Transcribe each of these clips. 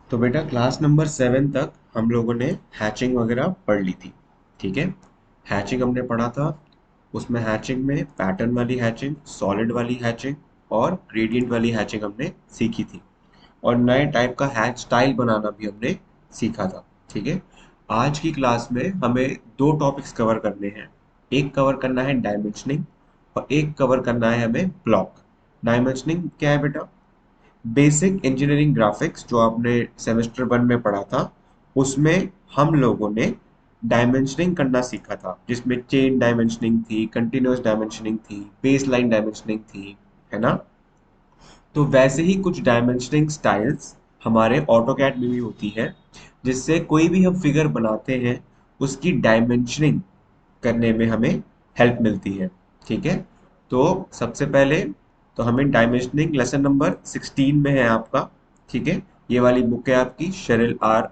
तो बेटा class number 7 तक हम लोगों ने हैचिंग वगैरह पढ़ ली थी। ठीक है। हैचिंग हमने पढ़ा था। उसमें हैचिंग में पैटर्न वाली हैचिंग, सॉलिड वाली हैचिंग और ग्रेडियंट वाली हैचिंग हमने सीखी थी। और नए टाइप का हैच स्टाइल बनाना भी हमने सीखा था। ठीक है। आज की क्लास में हमें दो टॉपिक्स कवर करने हैं। एक कवर करना है डायमेंशनिंग और एक कवर करना है हमें ब्लॉक। डायमेंशनिंग क्या है बेटा? बेसिक इंजीनियरिंग ग्राफिक्स जो आपने सेमेस्टर 1 में पढ़ा था, उसमें हम लोगों ने डायमेंशनिंग करना सीखा था, जिसमें चेन डायमेंशनिंग थी, कंटिन्यूअस डायमेंशनिंग थी, बेस लाइन डायमेंशनिंग थी, है ना? तो वैसे ही कुछ डायमेंशनिंग स्टाइल्स हमारे ऑटोकैड में भी होती है, जिससे कोई भी हम फिगर बनाते हैं उसकी डायमेंशनिंग करने में हमें हेल्प मिलती है। ठीक है। तो सबसे पहले तो हमें डायमेंशनिंग लेसन नंबर 16 में है आपका। ठीक है। ये वाली बुक है आपकी शेरिल आर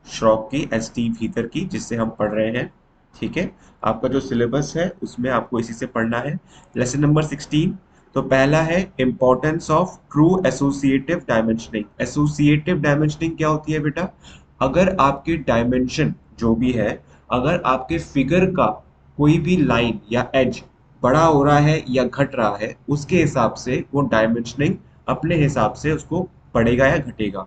श्रॉफ की, एस टी भीतर की, जिससे हम पढ़ रहे हैं। ठीक है। आपका जो सिलेबस है उसमें आपको इसी से पढ़ना है। Lesson number 16। तो पहला है importance of true associative dimensioning. Associative dimensioning क्या होती है बेटा? अगर आपके डायमेंशन जो भी है, अगर आपके फिगर का कोई भी लाइन या एज बड़ा हो रहा है या घट रहा है, उसके हिसाब से वो डायमेंशनिंग अपने हिसाब से उसको बढ़ेगा या घटेगा।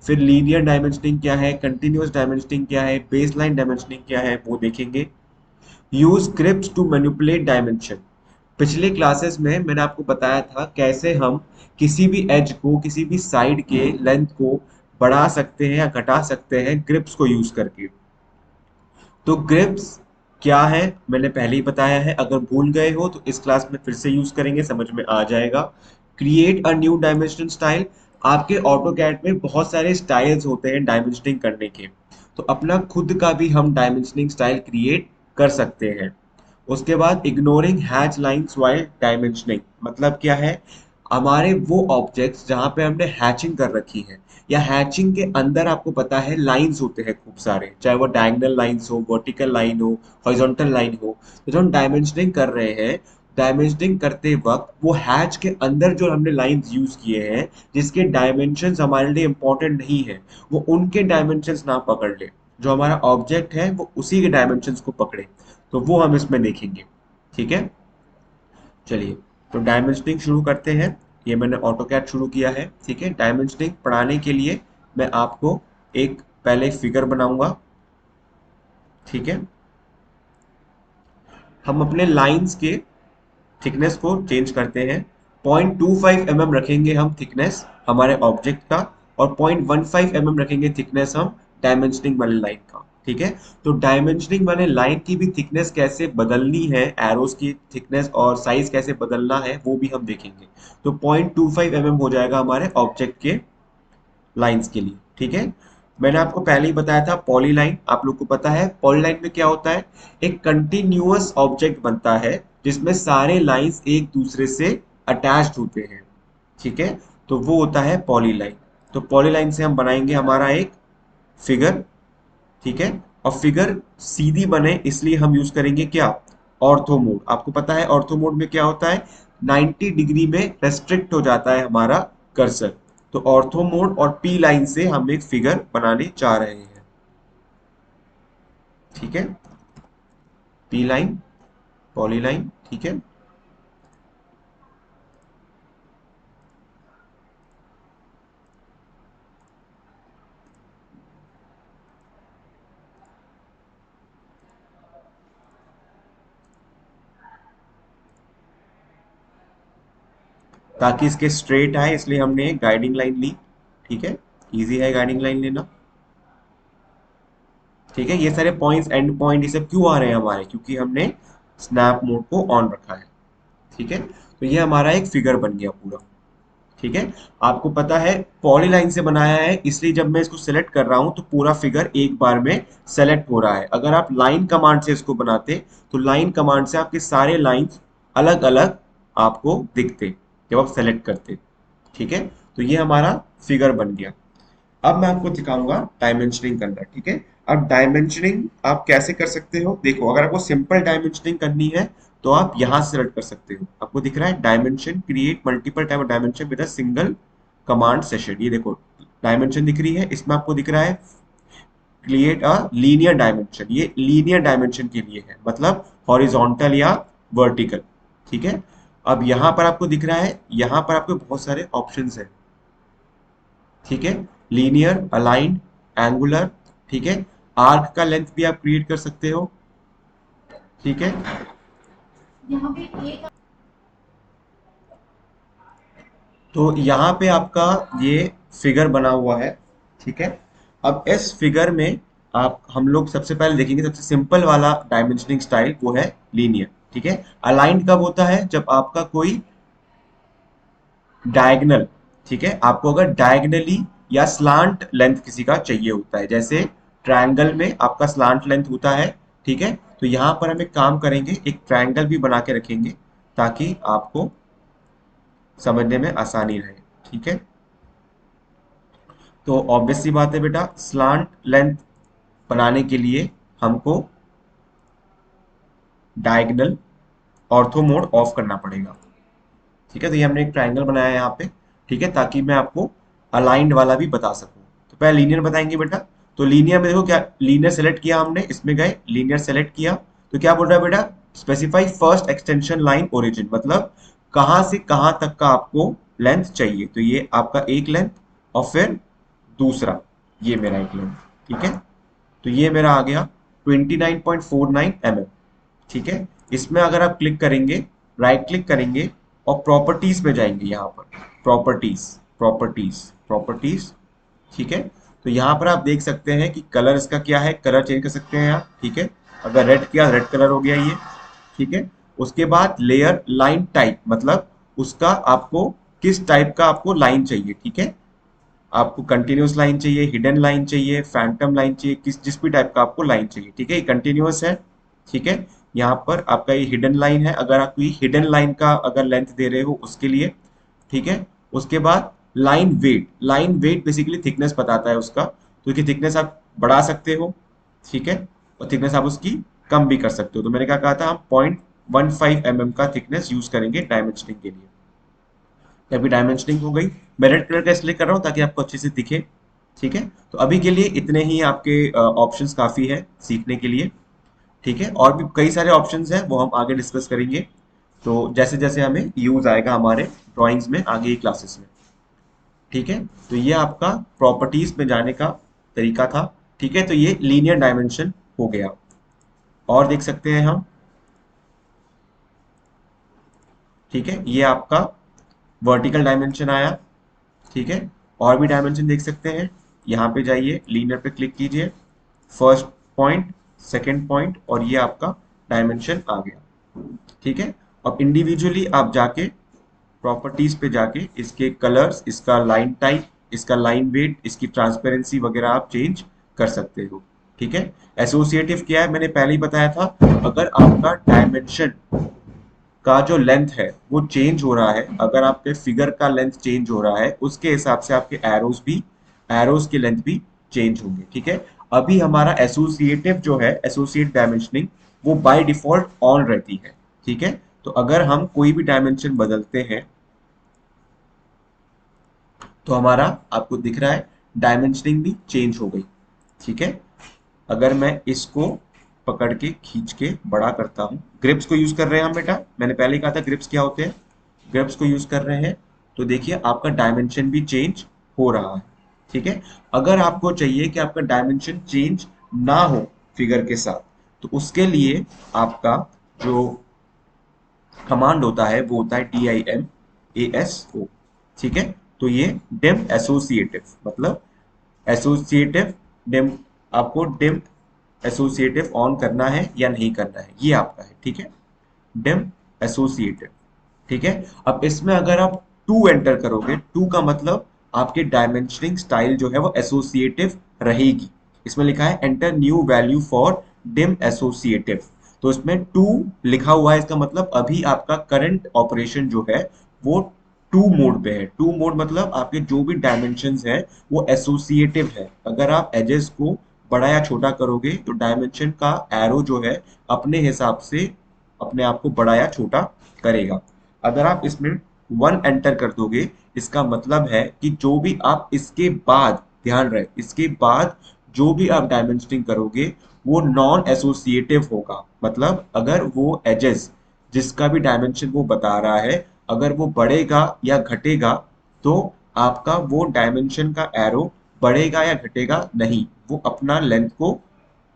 फिर लीनियर डायमेंशनिंग क्या है, कंटिन्यूअस डायमेंशनिंग क्या है, बेसलाइन डायमेंशनिंग क्या है, वो देखेंगे। Use script to manipulate dimension. पिछले क्लासेस में मैंने आपको बताया था कैसे हम किसी भी एज को, किसी भी साइड के लेंथ को बढ़ा सकते हैं या घटा सकते हैं ग्रिप्स को यूज करके। तो ग्रिप्स क्या है मैंने पहले ही बताया है, अगर भूल गए हो तो इस क्लास में फिर से यूज करेंगे, समझ में आ जाएगा। Create a new dimension style. आपके ऑटोकैड में बहुत सारे स्टाइल्स होते हैं डायमेंशनिंग करने के, तो अपना खुद का भी हम डायमेंशनिंग स्टाइल क्रिएट कर सकते हैं। उसके बाद ignoring hatch lines while dimensioning, मतलब क्या है? हमारे वो ऑब्जेक्ट्स जहां पे हमने हैचिंग कर रखी है, या हैचिंग के अंदर आपको पता है लाइंस होते हैं खूब सारे, चाहे वो डायगोनल लाइंस हो, वर्टिकल लाइन हो, हॉरिजॉन्टल लाइन हो। तो जब हम डायमेंशनिंग कर रहे हैं, डायमेंशनिंग करते वक्त वो हैच के अंदर जो हमने लाइंस यूज किए हैं, जिसके डायमेंशंस हमारे लिए इंपॉर्टेंट नहीं है, वो उनके डायमेंशंस ना पकड़ ले, जो हमारा ऑब्जेक्ट है वो उसी के डायमेंशंस को पकड़े। तो वो हम इसमें देखेंगे। ठीक है। चलिए, तो डायमेंशनिंग शुरू करते हैं। ये मैंने ऑटोकैड शुरू किया है। ठीक है। डायमेंशनिंग पढ़ाने के लिए मैं आपको एक पहले फिगर बनाऊंगा। ठीक है। हम अपने लाइंस के थिकनेस को चेंज करते हैं। 0.25 mm रखेंगे हम थिकनेस हमारे ऑब्जेक्ट का, और 0.15 mm रखेंगे थिकनेस हम डायमेंशनिंग वाले लाइन का। ठीक है। तो डायमेंशनिंग वाले लाइन की भी थिकनेस कैसे बदलनी है, एरोस की थिकनेस और साइज कैसे बदलना है, वो भी हम देखेंगे। तो 0.25 mm हो जाएगा हमारे ऑब्जेक्ट के लाइंस के लिए। ठीक है। मैंने आपको पहले ही बताया था पॉलीलाइन, आप लोग को पता है पॉलीलाइन में क्या होता है? एक कंटिन्यूअस ऑब्जेक्ट बनता है जिसमें सारे लाइंस एक दूसरे से अटैच्ड होते हैं। ठीक है। तो वो होता है पॉलीलाइन। तो पॉलीलाइन से हम बनाएंगे हमारा एक फिगर। ठीक है। और फिगर सीधी बने इसलिए हम यूज करेंगे क्या? Ortho mode. आपको पता है ऑर्थो मोड में क्या होता है? 90 डिग्री में रेस्ट्रिक्ट हो जाता है हमारा कर्सर। तो ऑर्थो मोड और पी लाइन से हम एक फिगर बनाने जा रहे हैं। ठीक है। P line, poly line. ठीक है। ताकि इसके स्ट्रेट आए इसलिए हमने एक गाइडिंग लाइन ली। ठीक है। इजी है गाइडिंग लाइन लेना। ठीक है। ये सारे पॉइंट्स, एंड पॉइंट, ये सब क्यों आ रहे हैं हमारे? क्योंकि हमने स्नैप मोड को ऑन रखा है। ठीक है। तो ये हमारा एक फिगर बन गया पूरा। ठीक है। आपको पता है पॉलीलाइन से बनाया है, इसलिए जब मैं इसको सेलेक्ट कर रहा हूं तो पूरा फिगर एक बार में सेलेक्ट हो रहा है। अगर आप लाइन कमांड से इसको बनाते तो लाइन कमांड से आपके सारे लाइंस अलग अलग आपको दिखते जब आप सेलेक्ट करते। ठीक है। तो ये हमारा फिगर बन गया। अब मैं आपको दिखाऊंगा डायमेंशनिंग करना। ठीक है। अब डायमेंशनिंग आप कैसे कर सकते हो, देखो, अगर आपको सिंपल डायमेंशनिंग करनी है तो आप यहां से सेलेक्ट कर सकते हो। आपको दिख रहा है dimension, create multiple type of dimension with a single command session. ये देखो, डायमेंशन दिख रही है, इसमें आपको दिख रहा है क्रिएट अ लीनियर डायमेंशन, ये लीनियर डायमेंशन के लिए है, मतलब हॉरिजॉन्टल या वर्टिकल। ठीक है, अब यहां पर आपको दिख रहा है, यहां पर आपको बहुत सारे ऑप्शंस है। ठीक है, लीनियर, अलाइंड, एंगुलर। ठीक है, आर्क का लेंथ भी आप क्रिएट कर सकते हो। ठीक है, यहाँ पे एक, तो यहाँ पे आपका ये फिगर बना हुआ है। ठीक है, अब इस फिगर में आप हम लोग सबसे पहले देखेंगे, सबसे सिंपल वाला डायमेंशनिंग स्टाइल वो है लीनियर। ठीक है, अलाइंड कब होता है, जब आपका कोई डायगनल, ठीक है, आपको अगर डायगनली या स्लांट लेंथ किसी का चाहिए होता है, जैसे ट्रायंगल में आपका स्लांट लेंथ होता है। ठीक है, तो यहाँ पर हम एक काम करेंगे, एक ट्रायंगल भी बना के रखेंगे ताकि आपको समझने में आसानी रहे। ठीक है, तो ऑब्वियस सी बात है बेटा, स्लांट लेंथ बनाने के लिए हमको डायगनल ऑर्थो मोड ऑफ करना पड़ेगा। ठीक है, तो ये हमने एक ट्रायंगल बनाया है यहाँ पे। ठीक है, ताकि मैं आपको अलाइंड वाला भी बता सकूं। तो पहले लीनियर बताएंगे बेटा। तो लीनियर में देखो, क्या लीनियर सेलेक्ट किया हमने, इसमें गए लीनियर सेलेक्ट किया, तो क्या बोल रहा है बेटा, specify first extension line origin, मतलब कहां से कहां तक का आपको लेंथ चाहिए। तो ये आपका एक लेंथ, और फिर दूसरा ये मेरा एक लेंथ। ठीक है, तो ये मेरा आ गया 29.49 mm। ठीक है, इसमें अगर आप क्लिक करेंगे, राइट क्लिक करेंगे और प्रॉपर्टीज में जाएंगे, यहाँ पर प्रॉपर्टीज, प्रॉपर्टीज, प्रॉपर्टीज। ठीक है, तो यहाँ पर आप देख सकते हैं कि कलर इसका क्या है, कलर चेंज कर सकते हैं आप। ठीक है, अगर रेड किया, रेड कलर हो गया ये। ठीक है, उसके बाद लेयर लाइन टाइप, मतलब उसका आपको किस टाइप का आपको लाइन चाहिए। ठीक है, आपको कंटिन्यूस लाइन चाहिए, हिडन लाइन चाहिए, फैंटम लाइन चाहिए, जिस भी टाइप का आपको लाइन चाहिए। ठीक है, ये कंटिन्यूस है। ठीक है, यहाँ पर आपका ये हिडन लाइन है, अगर आप कोई हिडन लाइन का अगर लेंथ दे रहे हो उसके लिए। ठीक है, उसके बाद line weight, line weight basically thickness बताता है उसका, तो उसकी थिकनेस आप बढ़ा सकते हो। ठीक है, और थिकनेस आप उसकी कम भी कर सकते हो। तो मैंने क्या कहा था, हम 0.15 mm का थिकनेस यूज करेंगे डायमेंशनिंग के लिए। अभी डायमेंशनिंग हो गई, मैं रेड कलर का इसलिए कर रहा हूँ ताकि आपको अच्छे से दिखे। ठीक है, तो अभी के लिए इतने ही आपके ऑप्शंस काफी है सीखने के लिए। ठीक है, और भी कई सारे ऑप्शंस हैं, वो हम आगे डिस्कस करेंगे, तो जैसे जैसे हमें यूज आएगा हमारे ड्राइंग्स में आगे की क्लासेस में। ठीक है, तो ये आपका प्रॉपर्टीज में जाने का तरीका था। ठीक है, तो ये लीनियर डायमेंशन हो गया। और देख सकते हैं हम, ठीक है, ये आपका वर्टिकल डायमेंशन आया। ठीक है, और भी डायमेंशन देख सकते हैं, यहाँ पे जाइए, लीनियर पे क्लिक कीजिए, फर्स्ट पॉइंट, सेकंड पॉइंट, और ये आपका डायमेंशन आ गया। ठीक है, अब इंडिविजुअली आप जाके प्रॉपर्टीज पे जाके इसके कलर्स, इसका लाइन टाइप, इसका लाइन वेट, इसकी ट्रांसपेरेंसी वगैरह आप चेंज कर सकते हो। ठीक है, एसोसिएटिव क्या है मैंने पहले ही बताया था, अगर आपका डायमेंशन का जो लेंथ है वो चेंज हो रहा है, अगर आपके फिगर का लेंथ चेंज हो रहा है, उसके हिसाब से आपके एरोज भी, एरोज की लेंथ भी चेंज होंगे। ठीक है, अभी हमारा एसोसिएटिव जो है, एसोसिएट डायमेंशनिंग, वो बाय डिफॉल्ट ऑन रहती है। ठीक है, तो अगर हम कोई भी डायमेंशन बदलते हैं तो हमारा आपको दिख रहा है डायमेंशनिंग भी चेंज हो गई। ठीक है, अगर मैं इसको पकड़ के खींच के बड़ा करता हूँ, ग्रिप्स को यूज कर रहे हैं हम बेटा, मैंने पहले ही कहा था ग्रिप्स क्या होते हैं, ग्रिप्स को यूज कर रहे हैं, तो देखिए आपका डायमेंशन भी चेंज हो रहा है। ठीक है, अगर आपको चाहिए कि आपका डायमेंशन चेंज ना हो फिगर के साथ, तो उसके लिए आपका जो कमांड होता है वो होता है DIMASO। ठीक है, तो ये डिम एसोसिएटिव, मतलब एसोसिएटिव डिम, आपको डिम एसोसिएटिव ऑन करना है या नहीं करना है, ये आपका है। ठीक है, डिम एसोसिएटिव। ठीक है, अब इसमें अगर आप 2 एंटर करोगे, 2 का मतलब आपके डायमेंशनिंग स्टाइल जो है वो एसोसिएटिव रहेगी। इसमें लिखा है enter new value for dim associative, तो इसमें 2 लिखा हुआ है, इसका मतलब अभी आपका करंट ऑपरेशन जो है वो 2 मोड पे है। 2 मोड मतलब आपके जो भी डायमेंशंस है वो एसोसिएटिव है, अगर आप एजेस को बड़ा या छोटा करोगे तो डायमेंशन का एरो जो है अपने हिसाब से अपने आप को बड़ा या छोटा करेगा। अगर आप इसमें 1 एंटर कर दोगे, इसका मतलब है कि जो भी आप इसके बाद, ध्यान रहे, इसके बाद जो भी आप डायमेंशनिंग करोगे वो नॉन एसोसिएटिव होगा। मतलब अगर वो एजेस जिसका भी डायमेंशन वो बता रहा है, अगर वो बढ़ेगा या घटेगा, तो आपका वो डायमेंशन का एरो बढ़ेगा या घटेगा नहीं, वो अपना लेंथ को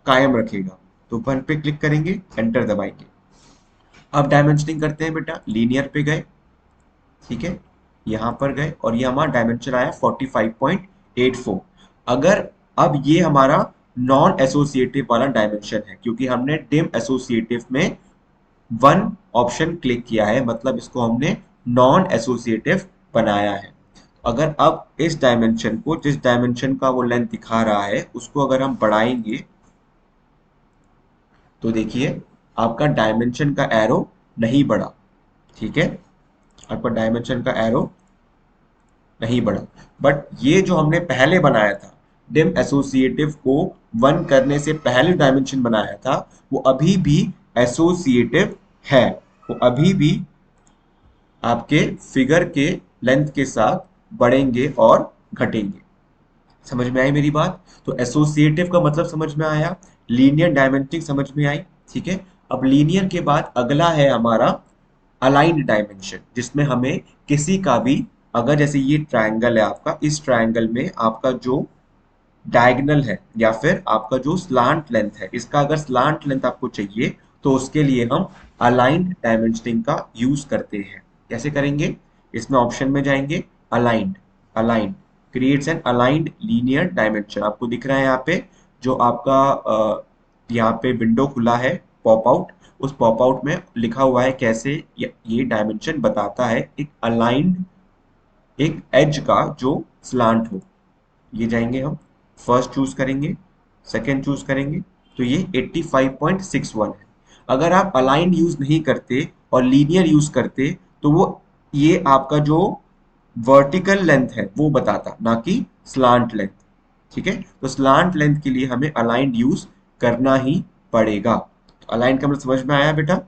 कायम रखेगा। तो वन पे क्लिक करेंगे, एंटर दबाएंगे। अब डायमेंशनिंग करते हैं बेटा, लीनियर पे गए, ठीक है, यहां पर गए और ये हमारा डायमेंशन आया 45.84। अगर अब ये हमारा नॉन एसोसिएटिव वाला डायमेंशन है, क्योंकि हमने डिम एसोसिएटिव में वन ऑप्शन क्लिक किया है, मतलब इसको हमने नॉन एसोसिएटिव बनाया है। अगर अब इस डायमेंशन को, जिस डायमेंशन का वो लेंथ दिखा रहा है, उसको अगर हम बढ़ाएंगे तो देखिए आपका डायमेंशन का एरो नहीं बढ़ा, ठीक है, आपका डायमेंशन का एरो नहीं बढ़ा। बट ये जो हमने पहले बनाया था, डिम एसोसिएटिव को वन करने से पहले डायमेंशन बनाया था, वो अभी भी एसोसिएटिव है, वो अभी भी आपके फिगर के लेंथ के साथ बढ़ेंगे और घटेंगे। समझ में आई मेरी बात? तो एसोसिएटिव का मतलब समझ में आया, लीनियर डायमेंशनिंग समझ में आई, ठीक है। अब लीनियर के बाद अगला है हमारा अलाइंड डायमेंशन, जिसमें हमें किसी का भी, अगर जैसे ये ट्रायंगल है आपका, इस ट्रायंगल में आपका जो डायगोनल है या फिर आपका जो स्लांट लेंथ है, इसका अगर स्लांट लेंथ आपको चाहिए तो उसके लिए हम अलाइंड डायमेंशनिंग का यूज करते हैं। कैसे करेंगे? इसमें ऑप्शन में जाएंगे, aligned, aligned creates an aligned linear dimension. आपको दिख रहा है यहाँ पे जो आपका यहाँ पे विंडो खुला है पॉप आउट, उस पॉप आउट में लिखा हुआ है कैसे ये डायमेंशन बताता है एक अलाइंड, एक एज का जो स्लांट हो। ये जाएंगे हम, फर्स्ट चूज करेंगे, सेकंड चूज करेंगे, तो ये 85.61 है। अगर आप अलाइन यूज नहीं करते और लीनियर यूज करते तो वो ये आपका जो वर्टिकल लेंथ है वो बताता, ना कि स्लांट लेंथ, ठीक है। तो स्लांट लेंथ के लिए हमें अलाइंड यूज करना ही पड़ेगा। तो अलाइन का मतलब समझ में आया बेटा?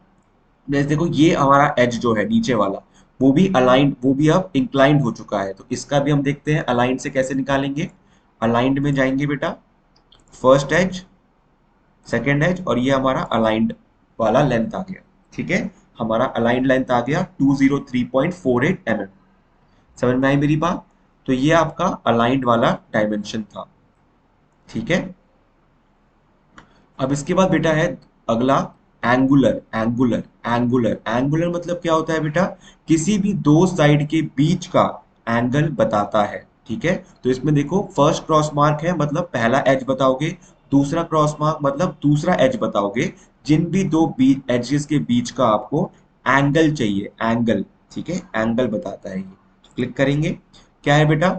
जैसे देखो ये हमारा एज जो है नीचे वाला, वो भी अलाइंड, वो भी अब इंक्लाइंड हो चुका है, तो इसका भी हम देखते हैं अलाइंड से कैसे निकालेंगे। अलाइंड में जाएंगे बेटा, फर्स्ट एज, सेकेंड एज, और ये हमारा अलाइंड वाला लेंथ आ गया, ठीक है। हमारा अलाइंड लेंथ आ गया 203.48 mm। समझ में आई मेरी बात? तो ये आपका अलाइंड वाला डायमेंशन था, ठीक है। अब इसके बाद बेटा है अगला एंगुलर, एंगुलर, एंगुलर, एंगुलर मतलब क्या होता है बेटा? किसी भी दो साइड के बीच का एंगल बताता है, ठीक है। तो इसमें देखो फर्स्ट क्रॉस मार्क है मतलब पहला एज बताओगे, दूसरा क्रॉस मार्क मतलब दूसरा एज बताओगे। जिन भी दो बीच एजेस के बीच का आपको एंगल चाहिए, एंगल, ठीक है, एंगल बताता है ये। तो क्लिक करेंगे, क्या है बेटा?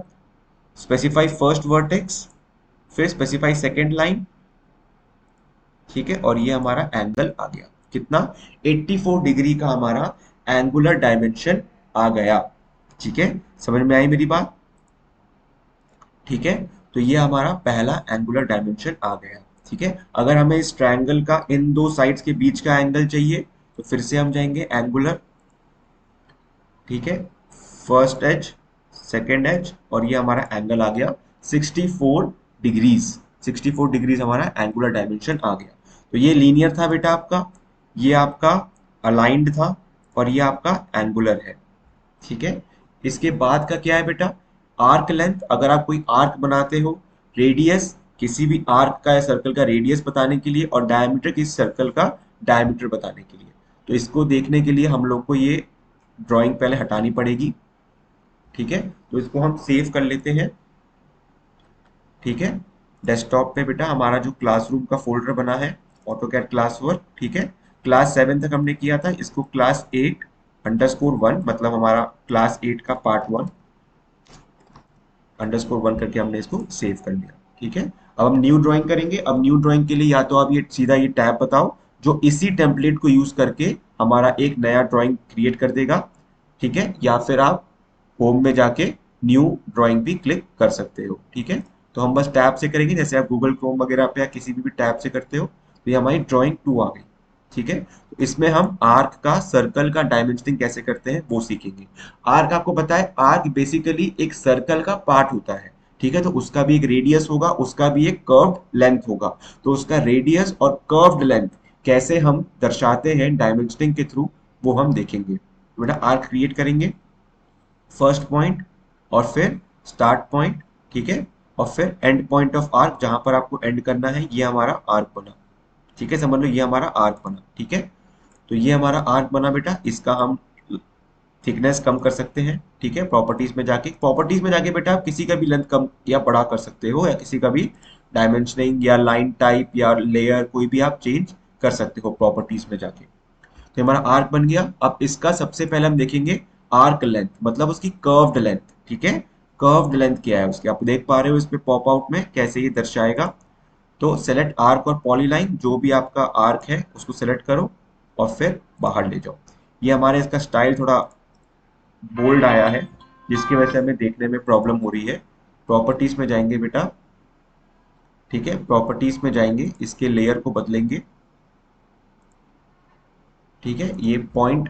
स्पेसिफाई फर्स्ट वर्टेक्स, फिर स्पेसिफाई सेकेंड लाइन, ठीक है, और ये हमारा एंगल आ गया कितना? 84 डिग्री का हमारा एंगुलर डायमेंशन आ गया, ठीक है। समझ में आई मेरी बात? ठीक है, तो ये हमारा पहला एंगुलर डायमेंशन आ गया, ठीक है। अगर हमें इस ट्रायंगल का इन दो साइड्स के बीच का एंगल चाहिए तो फिर से हम जाएंगे एंगुलर, ठीक है, फर्स्ट एज, सेकेंड एज, और ये हमारा एंगल आ गया 64 डिग्रीज। 64 डिग्रीज हमारा एंगुलर डायमेंशन आ गया। तो ये लीनियर था बेटा आपका, ये आपका अलाइंड था, और ये आपका एंगुलर है, ठीक है। इसके बाद का क्या है बेटा? Arc length. अगर आप कोई आर्क बनाते हो, रेडियस, किसी भी आर्क का या सर्कल का रेडियस बताने के लिए, और डायमीटर किसी सर्कल का डायमीटर बताने के लिए, तो इसको देखने के लिए हम लोग को ये ड्राइंग पहले हटानी पड़ेगी, ठीक है। तो इसको हम सेव कर लेते हैं, ठीक है। डेस्कटॉप पे बेटा हमारा जो क्लासरूम का फोल्डर बना है, ऑटोकैड क्लास वर्क, ठीक है, क्लास 7 तक हमने किया था, इसको क्लास 8_1 मतलब हमारा क्लास 8 का पार्ट 1 _1 करके हमने इसको सेव कर लिया, ठीक है। अब हम न्यू ड्राइंग करेंगे। अब न्यू ड्राइंग के लिए या तो आप ये सीधा ये टैब बताओ जो इसी टेम्पलेट को यूज करके हमारा एक नया ड्राइंग क्रिएट कर देगा, ठीक है, या फिर आप होम में जाके न्यू ड्राइंग भी क्लिक कर सकते हो, ठीक है। तो हम बस टैब से करेंगे, जैसे आप गूगल क्रोम वगैरह पे या किसी भी टैब से करते हो। तो ये हमारी ड्राइंग 2 आ गई, ठीक है, तो इसमें हम आर्क का सर्कल का डायमेंशनिंग कैसे करते हैं वो सीखेंगे। आर्क आपको पता है, आर्क बेसिकली एक सर्कल का पार्ट होता है। ठीक है, तो उसका भी एक रेडियस होगा, उसका भी एक कर्व्ड लेंथ होगा। तो उसका रेडियस और कर्व्ड लेंथ कैसे हम दर्शाते हैं डायमेंशनिंग के थ्रू, वो हम देखेंगे। तो बेटा आर्क क्रिएट करेंगे, फर्स्ट पॉइंट और फिर स्टार्ट पॉइंट। ठीक है, और फिर एंड पॉइंट ऑफ आर्क जहां पर आपको एंड करना है, ये हमारा आर्क बना। ठीक है, समझ लो ये हमारा आर्क बना। ठीक है, तो ये हमारा आर्क बना बेटा, इसका हम थिकनेस कम कर सकते हैं। ठीक है, प्रॉपर्टीज में जाके बेटा आप किसी का भी लेंथ कम या बड़ा कर सकते हो, या किसी का भी डायमेंशनिंग या लाइन टाइप या लेयर कोई भी आप चेंज कर सकते हो प्रॉपर्टीज में जाके। तो हमारा आर्क बन गया। अब इसका सबसे पहले हम देखेंगे आर्क लेंथ, मतलब उसकी कर्व्ड लेंथ। ठीक है, कर्व्ड लेंथ क्या है उसकी, आप देख पा रहे हो इसमें पॉप आउट में कैसे ये दर्शाएगा। तो सेलेक्ट आर्क और पॉलीलाइन, जो भी आपका आर्क है उसको सेलेक्ट करो और फिर बाहर ले जाओ। ये हमारे इसका स्टाइल थोड़ा बोल्ड आया है, जिसकी वजह से हमें देखने में प्रॉब्लम हो रही है। प्रॉपर्टीज में जाएंगे बेटा। ठीक है, प्रॉपर्टीज में जाएंगे, इसके लेयर को बदलेंगे। ठीक है, ये पॉइंट।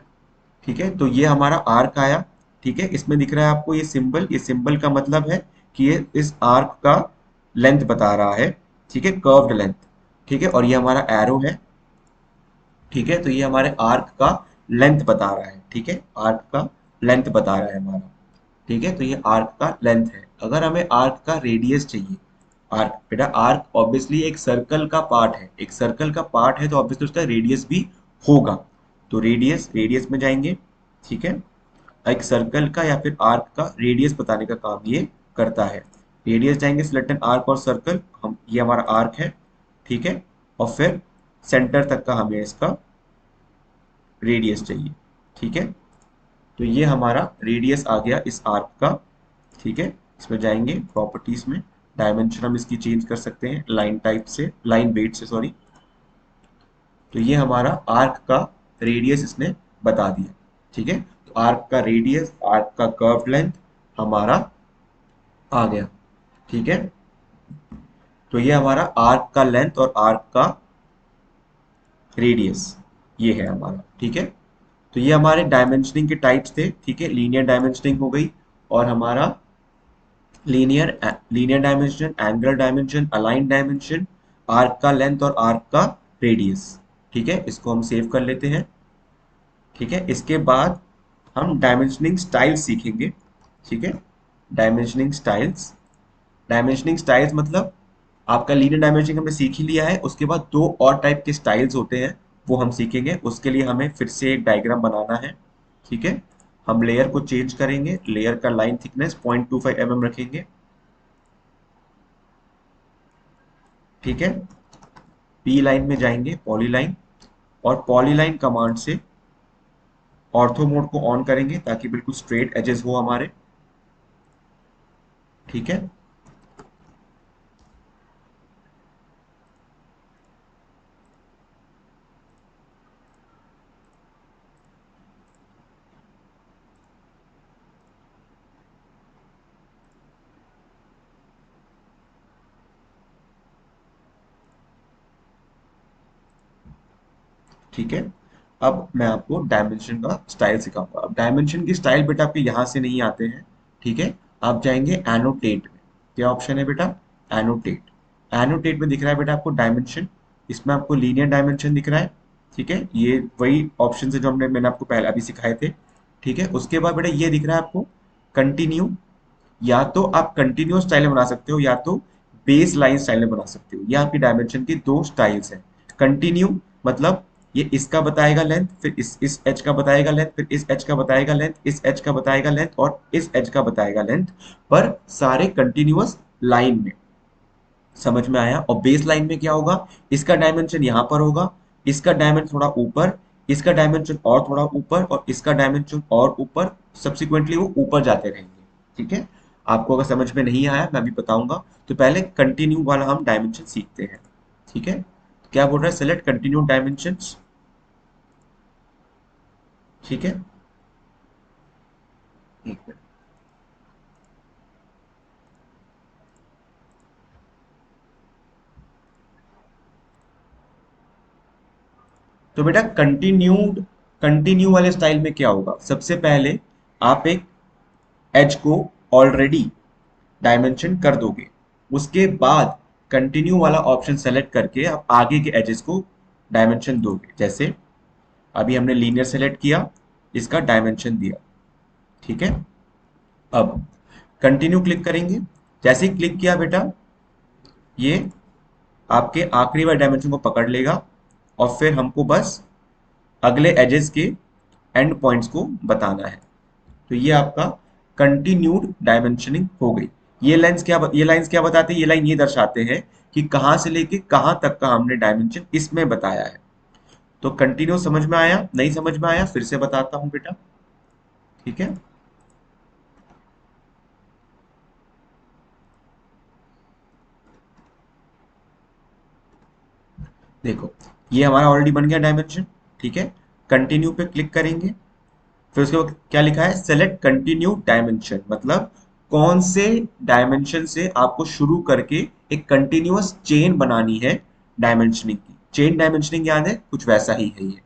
ठीक है, तो ये हमारा आर्क आया। ठीक है, इसमें दिख रहा है आपको ये सिंबल, ये सिंबल का मतलब है कि ये इस आर्क का लेंथ बता रहा है। ठीक है, कर्व्ड लेंथ। ठीक है, और ये हमारा एरो है। ठीक है, तो ये हमारे आर्क का लेंथ बता रहा है। ठीक है, आर्क का लेंथ बता रहा है हमारा। ठीक है, तो ये आर्क का लेंथ है। अगर हमें आर्क का रेडियस चाहिए, आर्क बेटा आर्क ऑब्वियसली एक सर्कल का पार्ट है, एक सर्कल का पार्ट है तो ऑब्वियसली उसका रेडियस भी होगा। तो रेडियस, रेडियस में जाएंगे। ठीक है, एक सर्कल का या फिर आर्क का रेडियस बताने का काम ये करता है। रेडियस जाएंगे, सिलेक्ट एन आर्क और सर्कल, हम ये हमारा आर्क है। ठीक है, और फिर सेंटर तक का हमें इसका रेडियस चाहिए। ठीक है, तो ये हमारा रेडियस आ गया इस आर्क का। ठीक है, इसमें जाएंगे प्रॉपर्टीज में, डायमेंशन हम इसकी चेंज कर सकते हैं लाइन टाइप से, लाइन वेट से सॉरी। तो ये हमारा आर्क का रेडियस इसने बता दिया। ठीक है, तो आर्क का रेडियस, आर्क का कर्व लेंथ हमारा आ गया। ठीक है, तो ये हमारा आर्क का लेंथ और आर्क का रेडियस ये है हमारा। ठीक है, तो ये हमारे डायमेंशनिंग के टाइप्स थे। ठीक है, लीनियर डायमेंशनिंग हो गई, और हमारा linear linear dimension, angular dimension, align dimension, arc का लेंथ और आर्क का रेडियस। ठीक है, इसको हम सेव कर लेते हैं। ठीक है, इसके बाद हम डायमेंशनिंग स्टाइल सीखेंगे। ठीक है, डायमेंशनिंग स्टाइल्स, डायमेंशनिंग स्टाइल्स मतलब आपका लीनियर डायमेंशनिंग हमने सीख ही लिया है, उसके बाद दो और टाइप के स्टाइल्स होते हैं वो हम सीखेंगे। उसके लिए हमें फिर से एक डायग्राम बनाना है। ठीक है, हम लेयर को चेंज करेंगे, लेयर का लाइन थिकनेस 0.25 mm रखेंगे। ठीक है, पी लाइन में जाएंगे, पॉलीलाइन, और पॉलीलाइन कमांड से ऑर्थो मोड को ऑन करेंगे ताकि बिल्कुल स्ट्रेट एजेस हो हमारे। ठीक है, ठीक है, अब मैं आपको डायमेंशन का स्टाइल सिखाऊंगा। अब डायमेंशन की स्टाइल बेटा आपके यहाँ से नहीं आते हैं। ठीक है, आप जाएंगे एनोटेट में। क्या ऑप्शन है बेटा, एनोटेट। एनोटेट में दिख रहा है बेटा आपको डायमेंशन, इसमें आपको लीनियर डायमेंशन दिख रहा है। ठीक है, ये वही ऑप्शन है जो मैंने आपको पहले अभी सिखाए थे। ठीक है, उसके बाद बेटा ये दिख रहा है आपको कंटिन्यू। या तो आप कंटिन्यूअस स्टाइल में बना सकते हो, या तो बेस लाइन स्टाइल में बना सकते हो। ये आपकी डायमेंशन की दो स्टाइल्स हैं। कंटिन्यू मतलब ये इसका बताएगा लेंथ, फिर इस एज का बताएगा लेंथ, फिर इस एज का बताएगा लेंथ, इस एज का बताएगा लेंथ, और इस एज का बताएगा लेंथ, पर सारे कंटिन्यूअस लाइन में। समझ में आया। और बेस लाइन में क्या होगा, इसका डायमेंशन यहाँ पर होगा, इसका डायमेंशन थोड़ा ऊपर, इसका डायमेंशन और थोड़ा ऊपर, और इसका डायमेंशन और ऊपर, सब्सिक्वेंटली वो ऊपर जाते रहेंगे। ठीक है, आपको अगर समझ में नहीं आया मैं अभी बताऊंगा। तो पहले कंटिन्यू वाला हम डायमेंशन सीखते हैं। ठीक है, तो क्या बोल रहा है, सेलेक्ट कंटिन्यू डायमेंशन। ठीक है, एक मिनट। तो बेटा कंटिन्यू वाले स्टाइल में क्या होगा, सबसे पहले आप एक एज को ऑलरेडी डायमेंशन कर दोगे, उसके बाद कंटिन्यू वाला ऑप्शन सेलेक्ट करके आप आगे के एजेस को डायमेंशन दोगे। जैसे अभी हमने लीनियर सेलेक्ट किया, इसका डायमेंशन दिया, ठीक है। अब कंटिन्यू क्लिक करेंगे, जैसे ही क्लिक किया बेटा ये आपके आखिरी वाले डायमेंशन को पकड़ लेगा और फिर हमको बस अगले एजेस के एंड पॉइंट्स को बताना है। तो ये आपका कंटिन्यूड डायमेंशनिंग हो गई। ये लाइंस क्या बताते हैं, ये लाइन ये दर्शाते हैं कि कहां से लेके कहां तक का हमने डायमेंशन इसमें बताया है। तो कंटिन्यू समझ में आया, नहीं समझ में आया फिर से बताता हूं बेटा, ठीक है। देखो ये हमारा ऑलरेडी बन गया डायमेंशन, ठीक है। कंटिन्यू पे क्लिक करेंगे, फिर उसके बाद क्या लिखा है, सेलेक्ट कंटिन्यू डायमेंशन, मतलब कौन से डायमेंशन से आपको शुरू करके एक कंटिन्यूअस चेन बनानी है डायमेंशनिंग की। चेन डायमेंशनिंग याद है, कुछ वैसा ही है ये।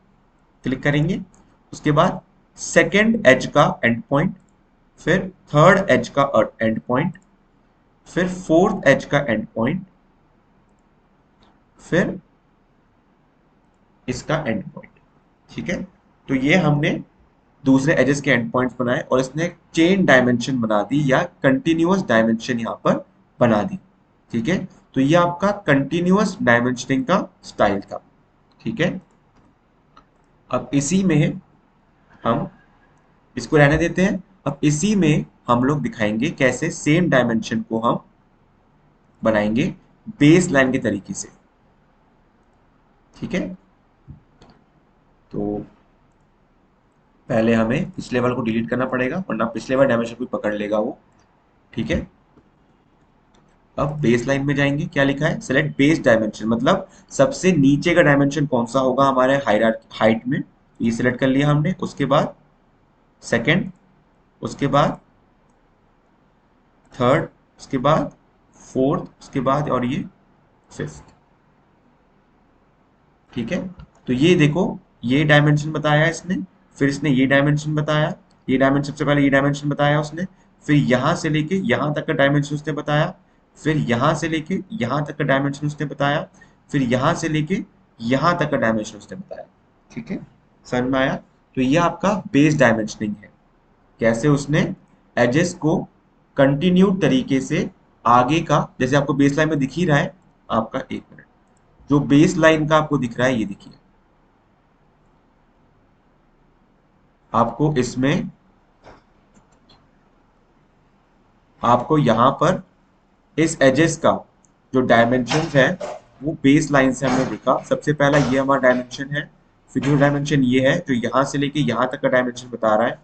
क्लिक करेंगे, उसके बाद सेकेंड एज का एंड पॉइंट, फिर थर्ड एज का एंड पॉइंट, फिर फोर्थ एज का एंड पॉइंट, फिर इसका एंड पॉइंट, ठीक है। तो ये हमने दूसरे एजेस के एंड पॉइंट्स बनाए और इसने चेन डायमेंशन बना दी या कंटिन्यूअस डायमेंशन यहाँ पर बना दी, ठीक है। तो ये आपका कंटिन्यूअस डायमेंशनिंग का स्टाइल था, ठीक है। अब इसी में हम इसको रहने देते हैं। अब इसी में हम लोग दिखाएंगे कैसे सेम डायमेंशन को हम बनाएंगे बेस लाइन के तरीके से, ठीक है। तो पहले हमें पिछले वाले को डिलीट करना पड़ेगा वरना पिछले वाले डायमेंशन को पकड़ लेगा वो, ठीक है। अब बेस लाइन में जाएंगे, क्या लिखा है, सेलेक्ट बेस डायमेंशन, मतलब सबसे नीचे का डायमेंशन कौन सा होगा हमारे हाइट में, ये सिलेक्ट कर लिया हमने। उसके बाद सेकंड, उसके बाद थर्ड, उसके बाद फोर्थ, उसके बाद और ये फिफ्थ, ठीक है। तो ये देखो ये डायमेंशन बताया इसने, फिर इसने ये डायमेंशन बताया, ये डायमेंशन सबसे पहले ये डायमेंशन बताया उसने, फिर यहां से लेके यहां तक का डायमेंशन उसने बताया, फिर यहां से लेके यहां तक का डायमेंशन उसने बताया, फिर यहां से लेके यहां तक का डायमेंशन उसने बताया, ठीक है। समझ में आया। तो ये आपका बेस डायमेंशनिंग है, कैसे उसने एजेस को कंटिन्यू तरीके से आगे का, जैसे आपको बेस लाइन में दिख ही रहा है आपका, एक मिनट, जो बेस लाइन का आपको दिख रहा है ये देखिए, आपको इसमें आपको यहाँ पर इस एजेस का जो डायमेंशन है वो बेस लाइन से हमने देखा। सबसे पहला ये हमारा डायमेंशन है, फिर जो डायमेंशन ये है जो यहाँ से लेके यहाँ तक का डायमेंशन बता रहा है,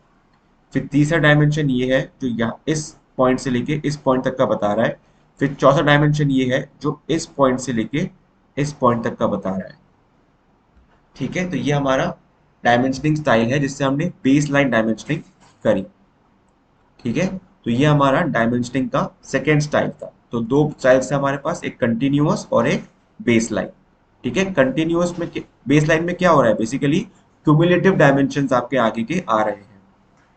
फिर तीसरा डायमेंशन ये है जो यहाँ इस पॉइंट से लेके इस पॉइंट तक का बता रहा है, फिर चौथा डायमेंशन ये है जो इस पॉइंट से लेके इस पॉइंट तक का बता रहा है, ठीक है। तो ये हमारा डायमेंशनिंग स्टाइल है जिससे हमने बेस लाइन डायमेंशनिंग करी, ठीक है। तो ये हमारा डायमेंशनिंग का सेकेंड स्टाइल था। तो दो स्टाइल्स है हमारे पास, एक कंटिन्यूअस और एक बेस लाइन, ठीक है। कंटिन्यूअस में बेस लाइन में क्या हो रहा है, बेसिकली क्यूमुलेटिव डायमेंशंस आपके आगे के आ रहे हैं,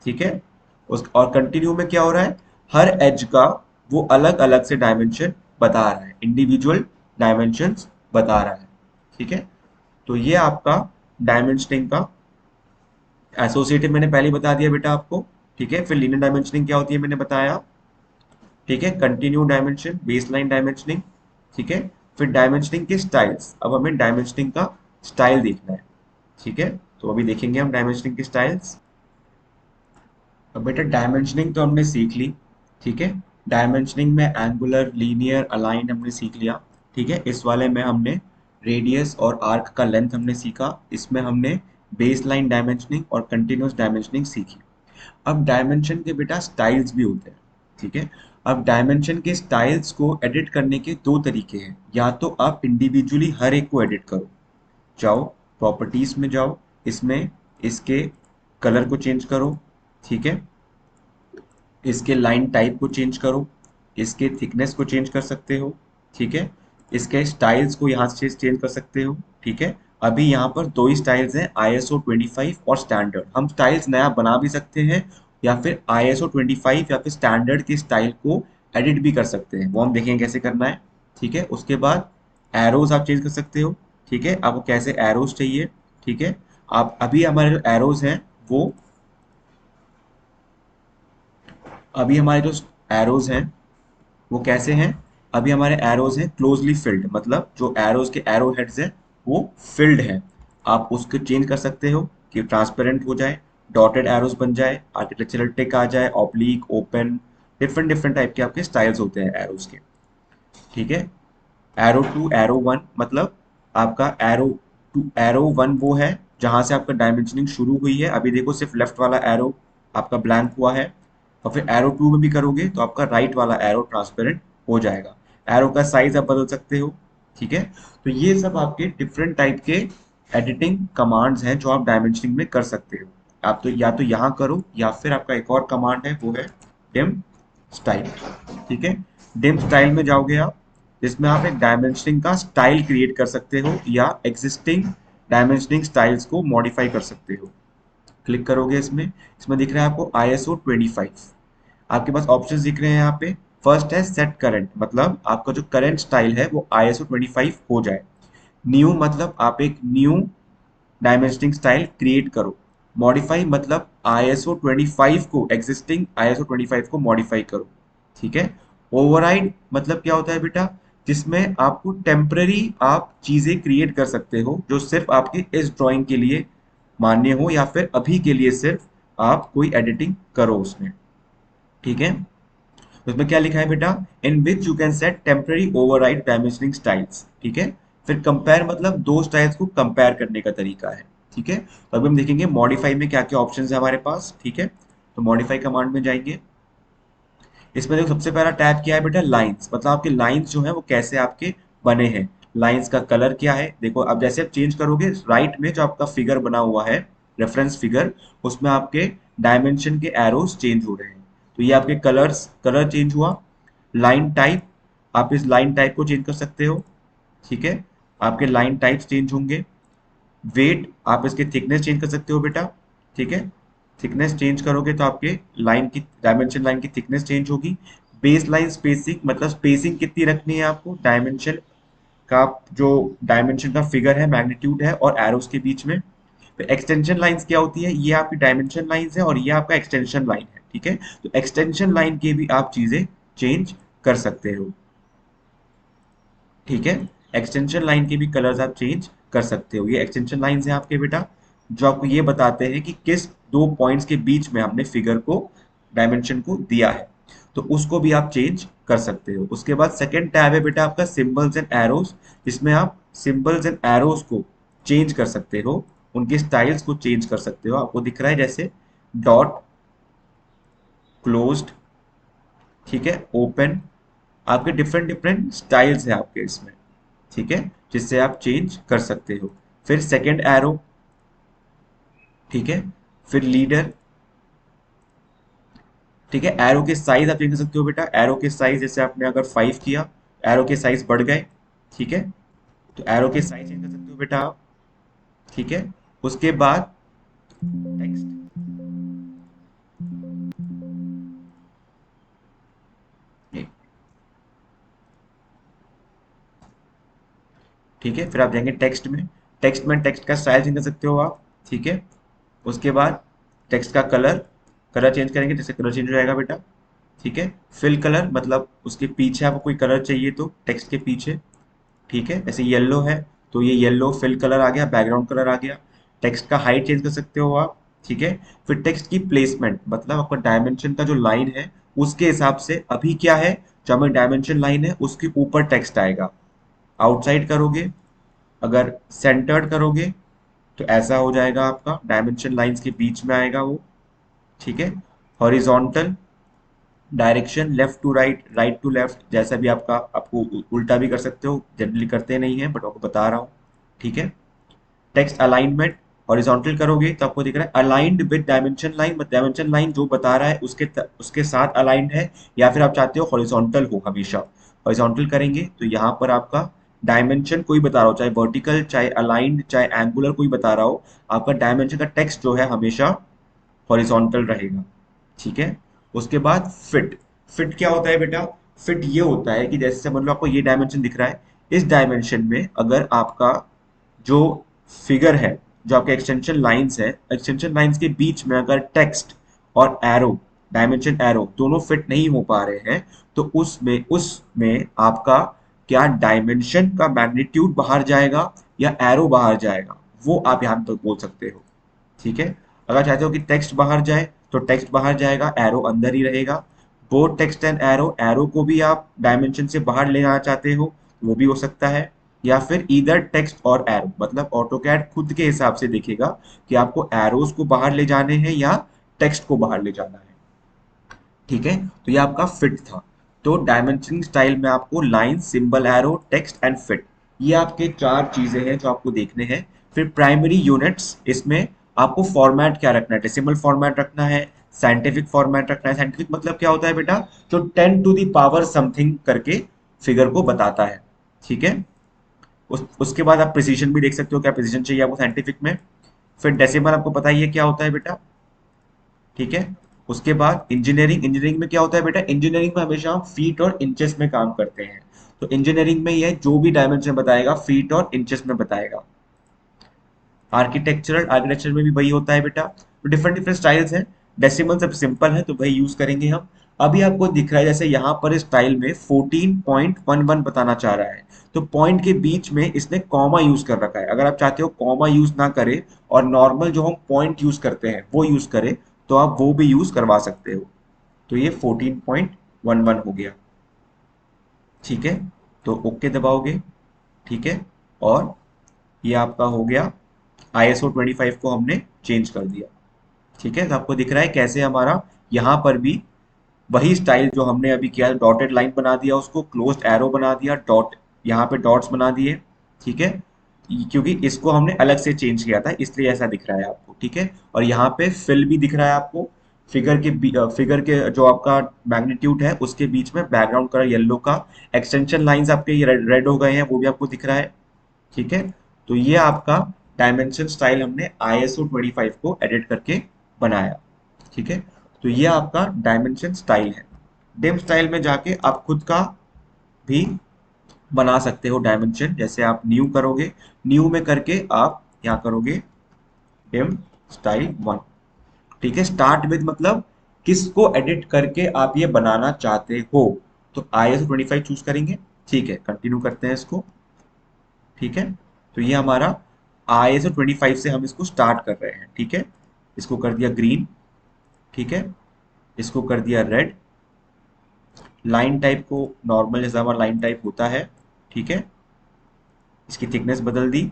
ठीक है। और कंटिन्यू में क्या हो रहा है, हर एज का वो अलग अलग से डायमेंशन बता रहा है, इंडिविजुअल डायमेंशंस बता रहा है, ठीक है। तो ये आपका डायमेंशनिंग का एसोसिएटिव मैंने पहले ही बता दिया बेटा आपको, ठीक है। फिर लीनियर डायमेंशनिंग क्या होती है मैंने बताया, ठीक है। कंटिन्यू डायमेंशन, बेसलाइन डायमेंशनिंग, ठीक है। फिर डायमेंशनिंग के स्टाइल्स, अब हमें डायमेंशनिंग का स्टाइल देखना है, ठीक है। तो अभी देखेंगे हम डायमेंशनिंग के स्टाइल्स। अब बेटा डायमेंशनिंग तो हमने सीख ली, ठीक है। डायमेंशनिंग में एंगुलर, लीनियर, अलाइन हमने सीख लिया, ठीक है। इस वाले में हमने रेडियस और आर्क का लेंथ हमने सीखा, इसमें हमने बेस लाइन डायमेंशनिंग और कंटिन्यूस डायमेंशनिंग सीखी। अब डायमेंशन के बेटा स्टाइल्स भी होते हैं, ठीक है। अब डायमेंशन के स्टाइल्स को एडिट करने के दो तरीके हैं, या तो आप इंडिविजुअली हर एक को एडिट करो, जाओ प्रॉपर्टीज में जाओ, इसमें इसके कलर को चेंज करो, ठीक है। इसके लाइन टाइप को चेंज करो, इसके थिकनेस को चेंज कर सकते हो, ठीक है। इसके स्टाइल्स को यहाँ से चेंज कर सकते हो, ठीक है। अभी यहाँ पर दो ही स्टाइल्स हैं, ISO 25 और स्टैंडर्ड। हम स्टाइल्स नया बना भी सकते हैं या फिर ISO 25 या फिर स्टैंडर्ड की स्टाइल को एडिट भी कर सकते हैं, वो हम देखेंगे कैसे करना है। ठीक है, उसके बाद एरोज आप चेंज कर सकते हो। ठीक है, आपको कैसे एरोज चाहिए। ठीक है, आप अभी हमारे जो एरोज हैं वो अभी हमारे जो एरोज हैं वो कैसे हैं। अभी हमारे एरोज हैं क्लोजली फिल्ड, मतलब जो एरोज के एरो हेड्स हैं वो फिल्ड हैं। आप उसको चेंज कर सकते हो कि ट्रांसपेरेंट हो जाए, डॉटेड एरोज बन जाए, आर्किटेक्चरल टिक आ जाए, oblique, open, different different type के आपके स्टाइल्स होते हैं एरोज के। ठीक है, एरो टू एरो वन मतलब आपका एरो टू एरो वन वो है जहां से आपका डायमेंशनिंग शुरू हुई है। अभी देखो सिर्फ लेफ्ट वाला एरो आपका ब्लैंक हुआ है, और फिर एरो टू में भी करोगे तो आपका राइट वाला एरो ट्रांसपेरेंट हो जाएगा। एरो का साइज आप बदल सकते हो। ठीक है, तो ये सब आपके डिफरेंट टाइप के एडिटिंग कमांड्स हैं जो आप डायमेंशनिंग में कर सकते हो। आप तो या तो यहाँ करो या फिर आपका एक और कमांड है वो है डिम स्टाइल। ठीक है, डिम स्टाइल में जाओगे आप, जिसमें आप एक डायमेंशनिंग का स्टाइल क्रिएट कर सकते हो या एग्जिस्टिंग डायमेंशनिंग स्टाइल्स को मॉडिफाई कर सकते हो। क्लिक करोगे इसमें, इसमें दिख रहा है आपको ISO 25। आपके पास ऑप्शंस दिख रहे हैं यहाँ पे। फर्स्ट है सेट करंट, मतलब आपका जो करंट स्टाइल है वो ISO 25 हो जाए। न्यू मतलब आप एक न्यू डायमेंशनिंग स्टाइल क्रिएट करो। मॉडिफाई मतलब ISO 25 को, एग्जिस्टिंग ISO 25 को मॉडिफाई करो। ठीक है, ओवरराइड मतलब क्या होता है बेटा, जिसमें आपको टेम्पररी आप चीजें क्रिएट कर सकते हो जो सिर्फ आपके इस ड्राइंग के लिए मान्य हो या फिर अभी के लिए सिर्फ आप कोई एडिटिंग करो उसमें। ठीक है, उसमें क्या लिखा है बेटा, in which you can set temporary override dimensioning styles. ठीक है, फिर कंपेयर मतलब दो स्टाइल्स को कंपेयर करने का तरीका है। ठीक है, तो अभी हम देखेंगे मॉडिफाई में क्या क्या ऑप्शंस है हमारे पास। ठीक है, तो मॉडिफाई कमांड में जाएंगे। इसमें देखो सबसे पहला टैब क्या है बेटा, लाइंस, मतलब आपके लाइंस जो है वो कैसे आपके बने हैं। लाइंस का कलर क्या है, देखो अब जैसे आप चेंज करोगे राइट में जो आपका फिगर बना हुआ है, रेफरेंस फिगर, उसमें आपके डायमेंशन के एरोस चेंज हो रहे हैं। तो ये आपके कलर चेंज हुआ। लाइन टाइप, आप इस लाइन टाइप को चेंज कर सकते हो। ठीक है, आपके लाइन टाइप्स चेंज होंगे। वेट, आप इसके थिकनेस चेंज कर सकते हो बेटा। ठीक है, थिकनेस चेंज करोगे तो आपके लाइन की डायमेंशन लाइन की थिकनेस चेंज होगी। बेस लाइन स्पेसिंग मतलब स्पेसिंग कितनी रखनी है आपको डायमेंशन का, जो डायमेंशन का फिगर है, मैग्नीट्यूड है और एरोस के बीच में। तो एक्सटेंशन लाइंस क्या होती है, ये आपकी डायमेंशन लाइंस है और ये आपका एक्सटेंशन लाइन है। ठीक है, तो एक्सटेंशन लाइन के भी आप चीजें चेंज कर सकते हो। ठीक है, एक्सटेंशन लाइन के भी कलर्स आप चेंज कर सकते हो। ये एक्सटेंशन लाइंस हैं आपके बेटा, जो आपको ये बताते हैं कि किस दो पॉइंट्स के बीच में हमने फिगर को, डायमेंशन को दिया है, तो उसको भी आप चेंज कर सकते हो। उसके बाद सेकंड टैब है बेटा आपका सिंबल्स एंड एरोज, जिसमें आप सिंबल्स एंड एरोज को चेंज कर सकते हो, उनके स्टाइल्स को चेंज कर सकते हो। आपको दिख रहा है जैसे डॉट, क्लोज्ड, ठीक है, ओपन, आपके डिफरेंट डिफरेंट स्टाइल्स है आपके इसमें। ठीक है, जिससे आप चेंज कर सकते हो। फिर सेकंड एरो, ठीक है, फिर लीडर। ठीक है, एरो के साइज आप चेंज कर सकते हो बेटा। एरो के साइज जैसे आपने अगर 5 किया, एरो के साइज बढ़ गए। ठीक है, तो एरो के साइज चेंज कर सकते हो बेटा आप। ठीक है, उसके बाद टेक्स्ट, ठीक है, फिर आप जाएंगे टेक्स्ट में। टेक्स्ट का स्टाइल चेंज कर सकते हो आप। ठीक है, उसके बाद टेक्स्ट का कलर, कलर चेंज करेंगे जैसे कलर चेंज हो जाएगा बेटा। ठीक है, फिल कलर मतलब उसके पीछे आपको कोई कलर चाहिए तो टेक्स्ट के पीछे। ठीक है, जैसे येलो है तो ये येलो फिल कलर आ गया, बैकग्राउंड कलर आ गया। टेक्स्ट का हाइट चेंज कर सकते हो आप। ठीक है, फिर टेक्स्ट की प्लेसमेंट मतलब आपका डायमेंशन का जो लाइन है उसके हिसाब से अभी क्या है, जो हमारी डायमेंशन लाइन है उसके ऊपर टेक्स्ट आएगा। आउटसाइड करोगे, अगर सेंटर्ड करोगे तो ऐसा हो जाएगा, आपका डायमेंशन लाइंस के बीच में आएगा वो। ठीक है, horizontal direction left to right, right to left, जैसा भी आपका, आपको उल्टा भी कर सकते हो, जनरली करते नहीं है बट आपको बता रहा हूँ। ठीक है, टेक्स्ट अलाइनमेंट, हॉरिजॉन्टल करोगे तो आपको दिख रहा है aligned with dimension line, dimension line जो बता रहा है उसके साथ अलाइंड है, या फिर आप चाहते हो हॉरिजॉन्टल हो हमेशा। हॉरिजॉन्टल करेंगे तो यहाँ पर आपका डायमेंशन कोई बता रहा हो, चाहे वर्टिकल, चाहे अलाइंड, चाहे एंगुलर, कोई बता रहा हो, आपका डायमेंशन का टेक्स्ट जो है हमेशा हॉरिजॉन्टल रहेगा। ठीक है। उसके बाद फिट। फिट क्या होता है बेटा? फिट ये होता है कि जैसे समझ लो आपको ये डायमेंशन दिख रहा है, इस डायमेंशन में अगर आपका जो फिगर है, जो आपके एक्सटेंशन लाइंस है, एक्सटेंशन लाइंस के बीच में अगर टेक्स्ट और एरो, डायमेंशन एरो दोनों फिट नहीं हो पा रहे हैं, तो उसमें आपका क्या डायमेंशन का मैग्नीट्यूड बाहर जाएगा या एरो बाहर जाएगा, वो आप यहाँ तक बोल सकते हो। ठीक है। अगर चाहते हो कि टेक्स्ट बाहर जाए तो टेक्स्ट बाहर जाएगा, एरो अंदर ही रहेगा। Both text and arrow, arrow को भी आप डायमेंशन से बाहर ले जाना चाहते हो वो भी हो सकता है। या फिर इधर टेक्स्ट और एरो, मतलब ऑटोकैड खुद के हिसाब से देखेगा कि आपको एरोज को बाहर ले जाने हैं या टेक्स्ट को बाहर ले जाना है। ठीक है। तो ये आपका फिट था। तो डायमेंशनिंग स्टाइल में आपको line, symbol, arrow, text and fit, ये आपके चार चीजें हैं जो आपको देखने हैं। फिर प्राइमरी यूनिट्स, इसमें आपको फॉर्मेट क्या रखना है? डेसिमल फॉर्मेट रखना है, साइंटिफिक फॉर्मेट रखना है। साइंटिफिक मतलब क्या होता है बेटा? जो 10 टू द पावर समथिंग करके फिगर को बताता है। ठीक है। उसके बाद आप प्रिसीजन भी देख सकते हो, क्या प्रिसीजन चाहिए आपको साइंटिफिक में। फिर डेसिमल आपको पता ही है क्या होता है बेटा। ठीक है। उसके बाद इंजीनियरिंग, इंजीनियरिंग में क्या होता है बेटा? इंजीनियरिंग में हमेशा हम फीट और इंचेस में काम करते हैं। तो इंजीनियरिंग में यह जो भी डायमेंशन बताएगा फीट और इंचेस में बताएगा। आर्किटेक्चरल, आर्किटेक्चर में भी वही होता है बेटा। तो डिफरेंट डिफरेंट स्टाइल्स हैं। डेसिमल सब सिंपल है तो वही यूज करेंगे हम। अभी आपको दिख रहा है जैसे यहाँ पर स्टाइल में 14.11 बताना चाह रहा है, तो पॉइंट के बीच में इसने कॉमा यूज कर रखा है। अगर आप चाहते हो कॉमा यूज ना करे और नॉर्मल जो हम पॉइंट यूज करते हैं वो यूज करें, तो आप वो भी यूज करवा सकते हो। तो ये 14.11 हो गया। ठीक है। तो ओके दबाओगे। ठीक है। और ये आपका हो गया, ISO 25 को हमने चेंज कर दिया। ठीक है। तो आपको दिख रहा है कैसे हमारा यहाँ पर भी वही स्टाइल जो हमने अभी किया, डॉटेड लाइन बना दिया, उसको क्लोज्ड एरो बना दिया, डॉट यहाँ पे डॉट्स बना दिए। ठीक है। क्योंकि इसको हमने अलग से चेंज किया था इसलिए ऐसा दिख रहा है आपको। ठीक है। और यहाँ पे फिल भी दिख रहा है आपको। फिगर के जो आपका मैग्नीट्यूड है उसके बीच में बैकग्राउंड कलर येलो का, एक्सटेंशन लाइंस आपके ये रेड हो गए हैं वो भी आपको दिख रहा है। ठीक है। तो ये आपका डायमेंशन स्टाइल हमने ISO 25 को एडिट करके बनाया। ठीक है। तो ये आपका डायमेंशन स्टाइल है। डिम स्टाइल में जाके आप खुद का भी बना सकते हो डायमेंशन। जैसे आप न्यू करोगे, न्यू में करके आप यहाँ करोगे डिम स्टाइल 1। ठीक है। स्टार्ट विद मतलब किसको एडिट करके आप ये बनाना चाहते हो, तो ISO 25 चूज करेंगे। ठीक है। कंटिन्यू करते हैं इसको। ठीक है। तो ये हमारा ISO 25 से हम इसको स्टार्ट कर रहे हैं। ठीक है। इसको कर दिया ग्रीन। ठीक है। इसको कर दिया रेड। लाइन टाइप को नॉर्मल जैसा हमारा लाइन टाइप होता है। ठीक है। इसकी थिकनेस बदल दी।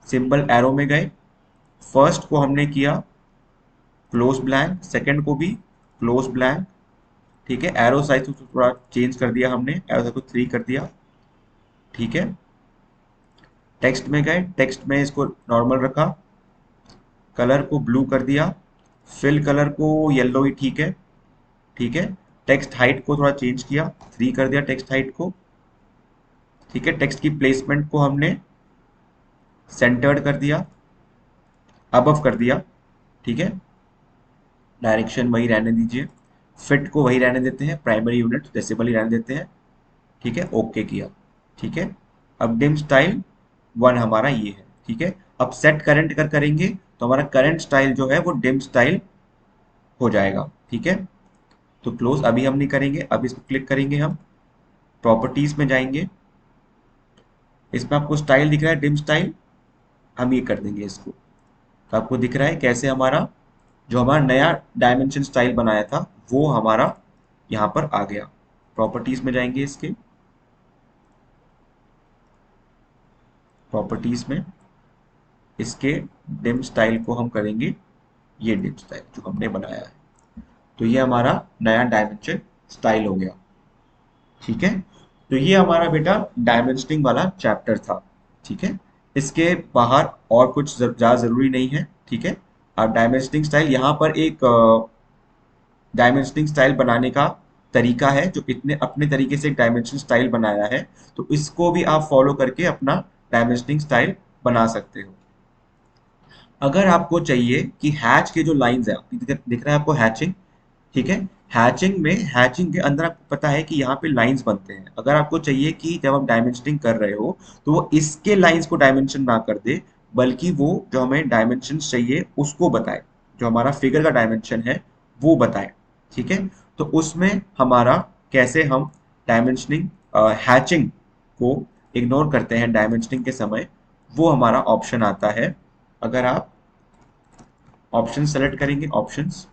सिंबल एरो में गए। फर्स्ट को हमने किया क्लोज ब्लैंक, सेकंड को भी क्लोज ब्लैंक। ठीक है। एरो साइज को थोड़ा चेंज कर दिया हमने, एरो साइज को 3 कर दिया। ठीक है। टेक्स्ट में गए, टेक्स्ट में इसको नॉर्मल रखा, कलर को ब्लू कर दिया, फिल कलर को येलो ही ठीक है। ठीक है। टेक्स्ट हाइट को थोड़ा चेंज किया, 3 कर दिया टेक्स्ट हाइट को। ठीक है। टेक्स्ट की प्लेसमेंट को हमने सेंटर्ड कर दिया, अबव कर दिया। ठीक है। डायरेक्शन वही रहने दीजिए। फिट को वही रहने देते हैं, प्राइमरी यूनिट डेसिमल ही रहने देते हैं। ठीक है। ओके किया। ठीक है। अब डिम स्टाइल 1 हमारा ये है। ठीक है। अब सेट करंट कर करेंगे तो हमारा करंट स्टाइल जो है वो डिम स्टाइल हो जाएगा। ठीक है। तो क्लोज अभी हम नहीं करेंगे, अब इसको क्लिक करेंगे हम, प्रॉपर्टीज में जाएंगे। इसमें आपको स्टाइल दिख रहा है डिम स्टाइल, हम ये कर देंगे इसको। तो आपको दिख रहा है कैसे हमारा जो हमारा नया डायमेंशन स्टाइल बनाया था वो हमारा यहाँ पर आ गया। प्रॉपर्टीज में जाएंगे, इसके प्रॉपर्टीज में इसके डिम स्टाइल को हम करेंगे ये डिम स्टाइल जो हमने बनाया है। तो ये हमारा नया डायमेंशन स्टाइल हो गया। ठीक है। तो ये हमारा बेटा डायमेंशनिंग वाला चैप्टर था। ठीक है। इसके बाहर और कुछ ज़्यादा जरूरी नहीं है। ठीक है। अब डायमेंशनिंग स्टाइल यहाँ पर एक डायमेंशनिंग स्टाइल बनाने का तरीका है जो इतने अपने तरीके से एक डायमेंशन स्टाइल बनाया है, तो इसको भी आप फॉलो करके अपना डायमेंशनिंग स्टाइल बना सकते हो। अगर आपको चाहिए कि हैच के जो लाइंस है, दिख रहा है आपको हैचिंग, ठीक है, हैचिंग के अंदर आपको पता है कि यहाँ पे लाइंस बनते हैं। अगर आपको चाहिए कि जब आप डायमेंशनिंग कर रहे हो तो वो इसके लाइंस को डायमेंशन ना कर दे, बल्कि वो जो हमें डायमेंशन चाहिए उसको बताए, जो हमारा फिगर का डायमेंशन है वो बताए, ठीक है। तो उसमें हमारा कैसे हम डायमेंशनिंग हैचिंग को इग्नोर करते हैं डायमेंशनिंग के समय, वो हमारा ऑप्शन आता है। अगर आप ऑप्शन सेलेक्ट करेंगे, ऑप्शंस,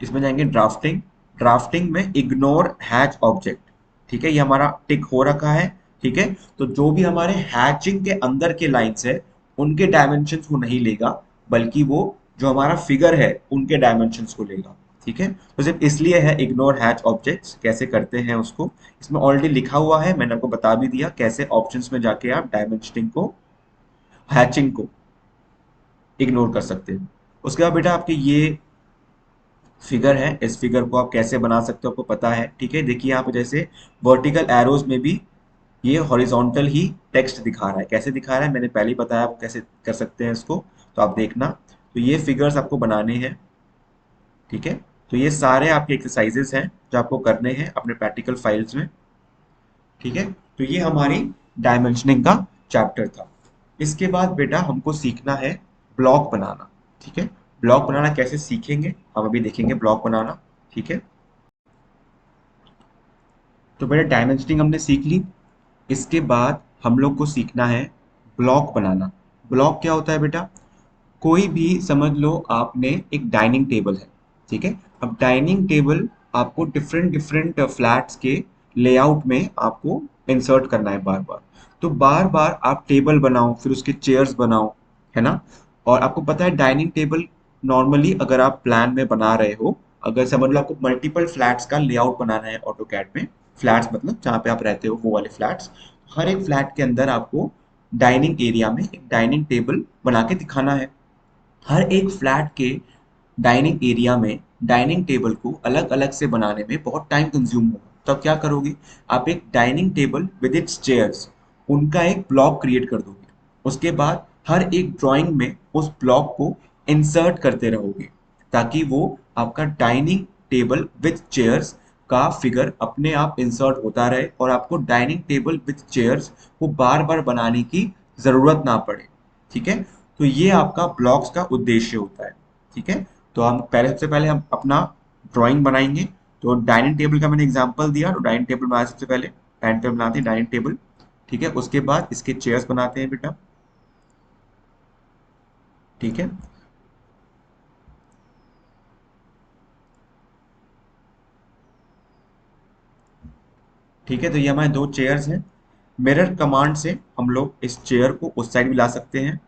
इसमें जाएंगे ड्राफ्टिंग, ड्राफ्टिंग में इग्नोर हैच ऑब्जेक्ट, ठीक है, ये हमारा टिक हो रखा है, ठीक है। तो जो भी हमारे हैचिंग के अंदर के लाइंस है उनके डायमेंशंस को नहीं लेगा, बल्कि वो जो हमारा फिगर है उनके डायमेंशंस को लेगा, ठीक है। तो सिर्फ इसलिए है इग्नोर हैच ऑब्जेक्ट्स, कैसे करते हैं उसको इसमें ऑलरेडी लिखा हुआ है, मैंने आपको बता भी दिया कैसे ऑप्शंस में जाके आप डायमेंशनिंग को, हैचिंग को इग्नोर कर सकते हो। उसके बाद बेटा आपके ये फिगर है, इस फिगर को आप कैसे बना सकते हो आपको पता है, ठीक है। देखिए यहाँ पे जैसे वर्टिकल एरोज में भी ये हॉरिजॉन्टल ही टेक्स्ट दिखा रहा है, कैसे दिखा रहा है मैंने पहले ही बताया आपको कैसे कर सकते हैं इसको, तो आप देखना। तो ये फिगर्स आपको बनाने हैं, ठीक है। तो ये सारे आपके एक्सरसाइजेस हैं जो आपको करने हैं अपने प्रैक्टिकल फाइल्स में, ठीक है। तो ये हमारी डायमेंशनिंग का चैप्टर था। इसके बाद बेटा हमको सीखना है ब्लॉक बनाना, ठीक है। ब्लॉक बनाना कैसे सीखेंगे हम अभी देखेंगे, ब्लॉक बनाना, ठीक है। तो बेटा डायमेंशनिंग हमने सीख ली, इसके बाद हम लोग को सीखना है ब्लॉक बनाना। ब्लॉक क्या होता है बेटा, कोई भी समझ लो आपने एक डाइनिंग टेबल है, ठीक है। अब डाइनिंग टेबल आपको डिफरेंट डिफरेंट फ्लैट्स के लेआउट में आपको इंसर्ट करना है बार बार। तो बार बार आप टेबल बनाओ, फिर उसके चेयर्स बनाओ, है ना। और आपको पता है डाइनिंग टेबल नॉर्मली अगर आप प्लान में बना रहे हो, अगर समझ लो आपको मल्टीपल फ्लैट्स का लेआउट बनाना है ऑटो कैड में, फ्लैट्स मतलब जहाँ पे आप रहते हो वो वाले फ्लैट्स, हर एक फ्लैट के अंदर आपको डाइनिंग एरिया में एक डाइनिंग टेबल बना के दिखाना है। हर एक फ्लैट के डाइनिंग एरिया में डाइनिंग टेबल को अलग अलग से बनाने में बहुत टाइम कंज्यूम होगा। तो आप क्या करोगे, आप एक dining table with its chairs, उनका एक ब्लॉक क्रिएट कर दोगे। उसके बाद हर एक ड्राइंग में उस ब्लॉक को इंसर्ट करते रहोगे, ताकि वो आपका डाइनिंग टेबल विद चेयर्स का फिगर अपने आप इंसर्ट होता रहे और आपको डाइनिंग टेबल विद चेयर्स को बार बार बनाने की जरूरत ना पड़े, ठीक है। तो ये आपका ब्लॉक्स का उद्देश्य होता है, ठीक है। तो हम पहले, सबसे पहले हम अपना ड्राइंग बनाएंगे। तो डाइनिंग टेबल का मैंने एग्जांपल दिया, तो डाइनिंग टेबल बनाया सबसे पहले, डाइनिंग टेबल बनाते हैं डाइनिंग टेबल, ठीक है। उसके बाद इसके चेयर्स बनाते हैं बेटा, ठीक है। ठीक है, तो ये हमारे दो चेयर्स हैं। मिरर कमांड से हम लोग इस चेयर को उस साइड भी ला सकते हैं,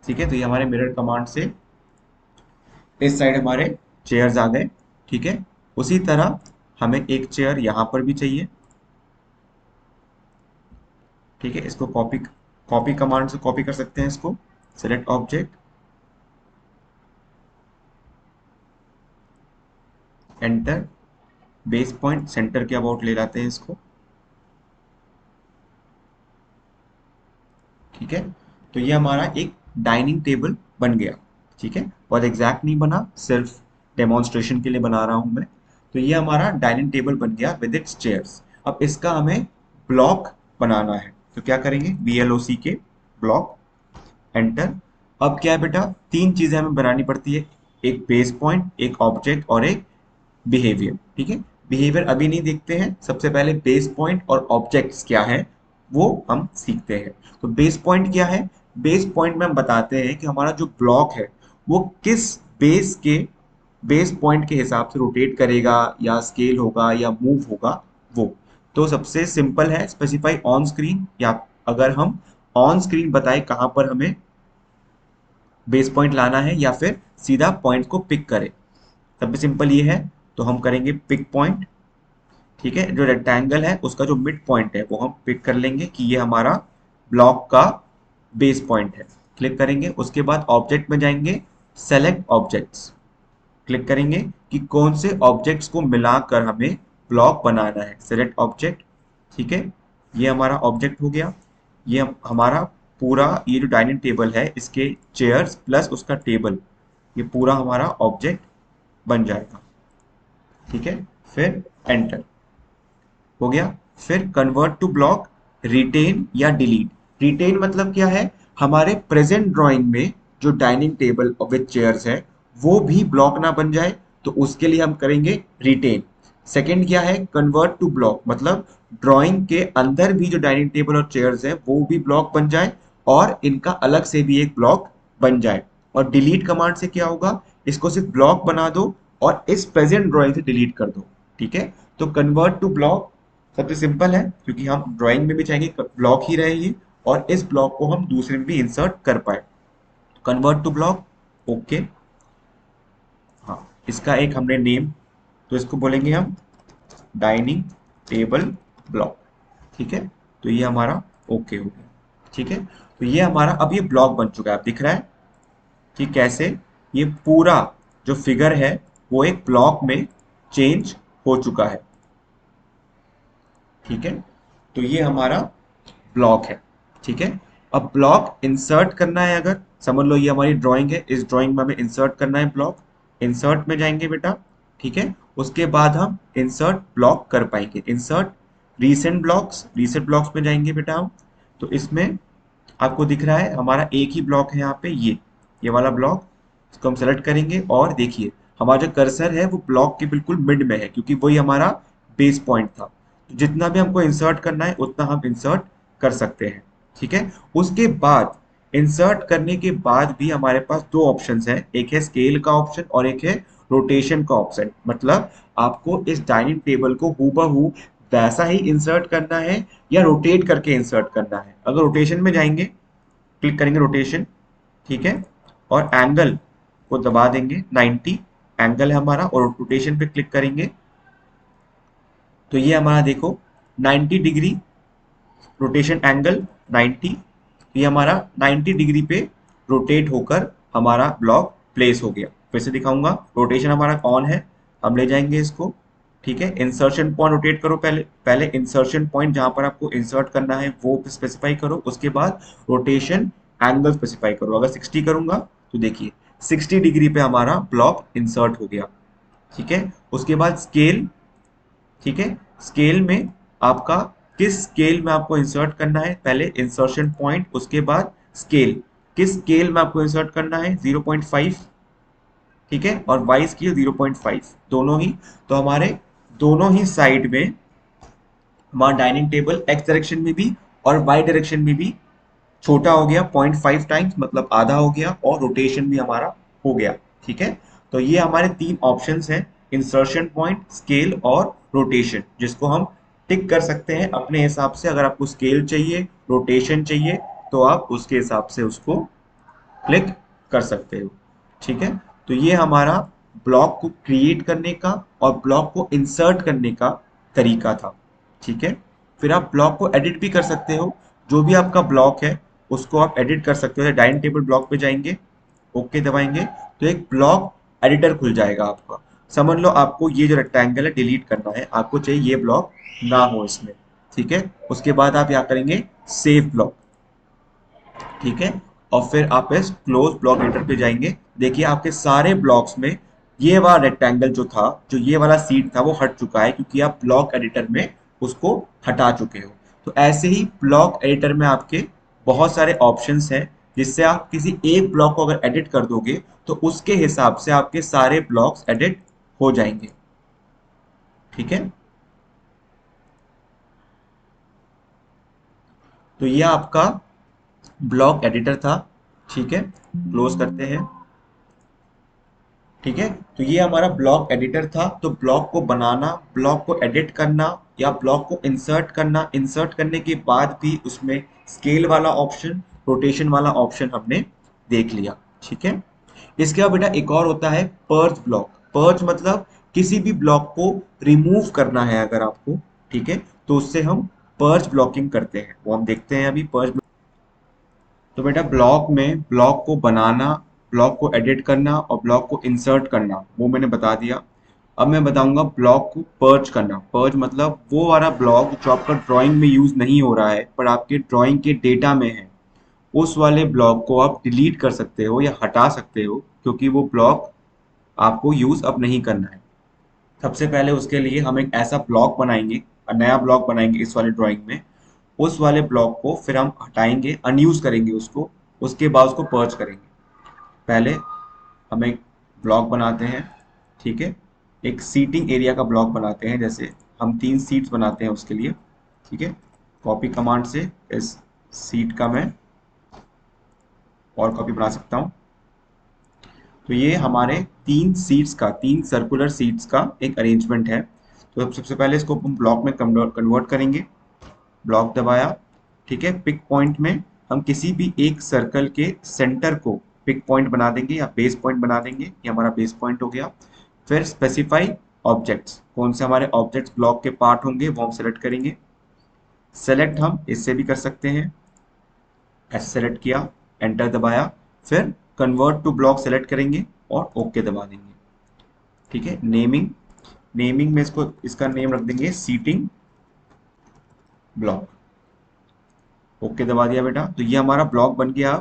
ठीक है। तो ये हमारे मिरर कमांड से इस साइड हमारे चेयर्स आ गए, ठीक है। उसी तरह हमें एक चेयर यहाँ पर भी चाहिए, ठीक है। इसको कॉपी, कॉपी कमांड से कॉपी कर सकते हैं इसको, select object, enter, base point centre के अबाउट ले लाते हैं इसको, ठीक है। तो ये हमारा एक डाइनिंग टेबल बन गया, ठीक है। बहुत एग्जैक्ट नहीं बना, सिर्फ डेमोन्स्ट्रेशन के लिए बना रहा हूं मैं। तो ये हमारा डाइनिंग टेबल बन गया विद इट्स चेयर्स। अब इसका हमें ब्लॉक बनाना है, तो क्या करेंगे, BLOC के ब्लॉक, एंटर। अब क्या है बेटा, तीन चीजें हमें बनानी पड़ती है, एक बेस पॉइंट, एक ऑब्जेक्ट और एक बिहेवियर, ठीक है। बिहेवियर अभी नहीं देखते हैं, सबसे पहले बेस पॉइंट और ऑब्जेक्ट्स क्या है वो हम सीखते हैं। तो बेस पॉइंट क्या है, बेस पॉइंट में हम बताते हैं कि हमारा जो ब्लॉक है वो किस बेस के, बेस पॉइंट के हिसाब से रोटेट करेगा या स्केल होगा या मूव होगा वो। तो सबसे सिंपल है स्पेसिफाई ऑन स्क्रीन, या अगर हम ऑन स्क्रीन बताएं कहाँ पर हमें बेस पॉइंट लाना है या फिर सीधा पॉइंट को पिक करें, सबसे सिंपल ये है। तो हम करेंगे पिक पॉइंट, ठीक है। जो रेक्टेंगल है उसका जो मिड पॉइंट है वो हम पिक कर लेंगे कि ये हमारा ब्लॉक का बेस पॉइंट है, क्लिक करेंगे। उसके बाद ऑब्जेक्ट में जाएंगे, सेलेक्ट ऑब्जेक्ट्स, क्लिक करेंगे कि कौन से ऑब्जेक्ट्स को मिलाकर हमें ब्लॉक बनाना है, सेलेक्ट ऑब्जेक्ट। ठीक है, ये हमारा ऑब्जेक्ट हो गया। ये हमारा पूरा ये जो डाइनिंग टेबल है इसके चेयर्स प्लस उसका टेबल, ये पूरा हमारा ऑब्जेक्ट बन जाएगा। ठीक है, फिर एंटर हो गया। फिर कन्वर्ट टू ब्लॉक, रिटेन या डिलीट। रिटेन मतलब क्या है, हमारे प्रेजेंट ड्राइंग में जो डाइनिंग टेबल विद चेयर्स है वो भी ब्लॉक ना बन जाए, तो उसके लिए हम करेंगे रिटेन। सेकंड क्या है, कन्वर्ट टू ब्लॉक, मतलब ड्राइंग के अंदर भी जो डाइनिंग टेबल और चेयर्स है वो भी ब्लॉक बन जाए और इनका अलग से भी एक ब्लॉक बन जाए। और डिलीट कमांड से क्या होगा, इसको सिर्फ ब्लॉक बना दो और इस प्रेजेंट ड्राइंग से डिलीट कर दो। ठीक है, तो कन्वर्ट टू ब्लॉक सबसे सिंपल है, क्योंकि हम ड्राइंग में भी चाहेंगे ब्लॉक ही रहे ये, और इस ब्लॉक को हम दूसरे में भी इंसर्ट कर पाए। Convert to block, okay. हाँ, इसका एक हमने नेम, तो इसको बोलेंगे हम डाइनिंग टेबल ब्लॉक। ठीक है, तो ये हमारा ओके हो गया। ठीक है, तो ये हमारा अब ये ब्लॉक बन चुका है। अब दिख रहा है कि कैसे ये पूरा जो फिगर है वो एक ब्लॉक में चेंज हो चुका है। ठीक है, तो ये हमारा ब्लॉक है। ठीक है, अब ब्लॉक इंसर्ट करना है, अगर समझ लो ये हमारी ड्राइंग है, इस ड्राइंग में हमें इंसर्ट करना है ब्लॉक। इंसर्ट में जाएंगे बेटा। ठीक है, उसके बाद हम इंसर्ट ब्लॉक कर पाएंगे। Insert recent blocks, recent blocks में जाएंगे बेटा हम। तो इसमें आपको दिख रहा है हमारा एक ही ब्लॉक है यहाँ पे, ये वाला ब्लॉक। इसको हम सेलेक्ट करेंगे और देखिए हमारा जो कर्सर है वो ब्लॉक के बिल्कुल मिड में है, क्योंकि वही हमारा बेस पॉइंट था। तो जितना भी हमको इंसर्ट करना है उतना हम इंसर्ट कर सकते हैं। ठीक है, उसके बाद इंसर्ट करने के बाद भी हमारे पास दो ऑप्शंस हैं, एक है स्केल का ऑप्शन और एक है रोटेशन का ऑप्शन। मतलब आपको इस डाइनिंग टेबल को हूबहू वैसा ही इंसर्ट करना है या रोटेट करके इंसर्ट करना है। अगर रोटेशन में जाएंगे, क्लिक करेंगे रोटेशन, ठीक है, और एंगल को दबा देंगे 90, एंगल है हमारा, और रोटेशन पे क्लिक करेंगे तो ये हमारा देखो 90 डिग्री रोटेशन एंगल 90, ये हमारा 90 डिग्री पे रोटेट होकर हमारा ब्लॉक प्लेस हो गया। फिर से दिखाऊंगा, रोटेशन हमारा ऑन है, हम ले जाएंगे इसको। ठीक है, इंसर्शन पॉइंट रोटेट करो, पहले पहले इंसर्शन पॉइंट जहां पर आपको इंसर्ट करना है वो स्पेसिफाई करो, उसके बाद रोटेशन एंगल स्पेसिफाई करो। अगर 60 करूंगा तो देखिए 60 डिग्री पे हमारा ब्लॉक इंसर्ट हो गया। ठीक है, उसके बाद स्केल। ठीक है, स्केल में आपका किस स्केल में आपको इंसर्ट करना है, पहले इंसर्शन पॉइंट उसके बाद स्केल, किस स्केल में आपको इंसर्ट करना है 0.5। ठीक है, और वाई स्केल 0.5 दोनों ही। तो हमारे दोनों ही साइड में हमारा डाइनिंग टेबल एक्स डायरेक्शन में भी और वाई डायरेक्शन में भी छोटा हो गया 0.5 टाइम्स, मतलब आधा हो गया, और रोटेशन भी हमारा हो गया। ठीक है, तो ये हमारे तीन ऑप्शंस हैं, इंसर्शन पॉइंट, स्केल और रोटेशन, जिसको हम टिक कर सकते हैं अपने हिसाब से। अगर आपको स्केल चाहिए, रोटेशन चाहिए, तो आप उसके हिसाब से उसको क्लिक कर सकते हो। ठीक है, तो ये हमारा ब्लॉक को क्रिएट करने का और ब्लॉक को इंसर्ट करने का तरीका था। ठीक है, फिर आप ब्लॉक को एडिट भी कर सकते हो, जो भी आपका ब्लॉक है उसको आप एडिट कर सकते हो। डाइनिंग टेबल ब्लॉक पे जाएंगे, ओके दबाएंगे, तो एक ब्लॉक एडिटर खुल जाएगा आपका। समझ लो आपको ये जो रेक्टेंगल है डिलीट करना है, आपको चाहिए ये ब्लॉक ना हो इसमें। ठीक है, उसके बाद आप यहाँ करेंगे सेव ब्लॉक। ठीक है, और फिर आप इस क्लोज ब्लॉक एडिटर पे जाएंगे। देखिए आपके सारे ब्लॉक्स में ये वाला रेक्टेंगल जो था, जो ये वाला सीट था, वो हट चुका है, क्योंकि आप ब्लॉक एडिटर में उसको हटा चुके हो। तो ऐसे ही ब्लॉक एडिटर में आपके बहुत सारे ऑप्शंस हैं, जिससे आप किसी एक ब्लॉक को अगर एडिट कर दोगे तो उसके हिसाब से आपके सारे ब्लॉक्स एडिट हो जाएंगे। ठीक है, तो ये आपका ब्लॉक एडिटर था। ठीक है, क्लोज करते हैं। ठीक है, तो ये हमारा ब्लॉक एडिटर था। तो ब्लॉक को बनाना, ब्लॉक को एडिट करना या ब्लॉक को इंसर्ट करना, इंसर्ट करने के बाद भी उसमें स्केल वाला ऑप्शन, रोटेशन वाला ऑप्शन हमने देख लिया। ठीक है, इसके बाद बेटा एक और होता है पर्ज ब्लॉक। पर्ज मतलब किसी भी ब्लॉक को रिमूव करना है अगर आपको, ठीक है, तो उससे हम पर्ज ब्लॉकिंग करते हैं, वो हम देखते हैं अभी पर्ज। तो बेटा ब्लॉक में ब्लॉक को बनाना, ब्लॉक को एडिट करना और ब्लॉक को इंसर्ट करना वो मैंने बता दिया। अब मैं बताऊंगा ब्लॉक को पर्च करना। पर्च मतलब वो वाला ब्लॉक जो आपका ड्राइंग में यूज नहीं हो रहा है पर आपके ड्राइंग के डेटा में है, उस वाले ब्लॉक को आप डिलीट कर सकते हो या हटा सकते हो, क्योंकि वो ब्लॉक आपको यूज अब नहीं करना है। सबसे पहले उसके लिए हम एक ऐसा ब्लॉक बनाएंगे, नया ब्लॉक बनाएंगे इस वाले ड्राइंग में। उस वाले ब्लॉक को फिर हम हटाएंगे, अनयूज करेंगे उसको। उसके बाद उसको पर्च करेंगे। पहले हम एक ब्लॉक बनाते हैं, ठीक है। एक सीटिंग एरिया का ब्लॉक बनाते हैं, जैसे हम 3 सीट्स बनाते हैं उसके लिए, ठीक है। कॉपी कमांड से इस सीट का मैं और कॉपी बना सकता हूँ। तो ये हमारे 3 सीट्स का, 3 सर्कुलर सीट्स का एक अरेंजमेंट है। तो अब सबसे पहले इसको हम ब्लॉक में कन्वर्ट करेंगे। ब्लॉक दबाया, ठीक है। पिक पॉइंट में हम किसी भी एक सर्कल के सेंटर को पिक पॉइंट बना देंगे या बेस पॉइंट बना देंगे। ये हमारा बेस पॉइंट हो गया। फिर स्पेसिफाई ऑब्जेक्ट्स, कौन से हमारे ऑब्जेक्ट्स ब्लॉक के पार्ट होंगे वो हम सेलेक्ट करेंगे। सेलेक्ट हम इससे भी कर सकते हैं, ऐसे सेलेक्ट किया, एंटर दबाया। फिर कन्वर्ट टू ब्लॉक सेलेक्ट करेंगे और ओके दबा देंगे, ठीक है। नेमिंग, नेमिंग में इसको, इसका नेम रख देंगे सीटिंग ब्लॉक। ओके दबा दिया बेटा। तो ये हमारा ब्लॉक बन गया,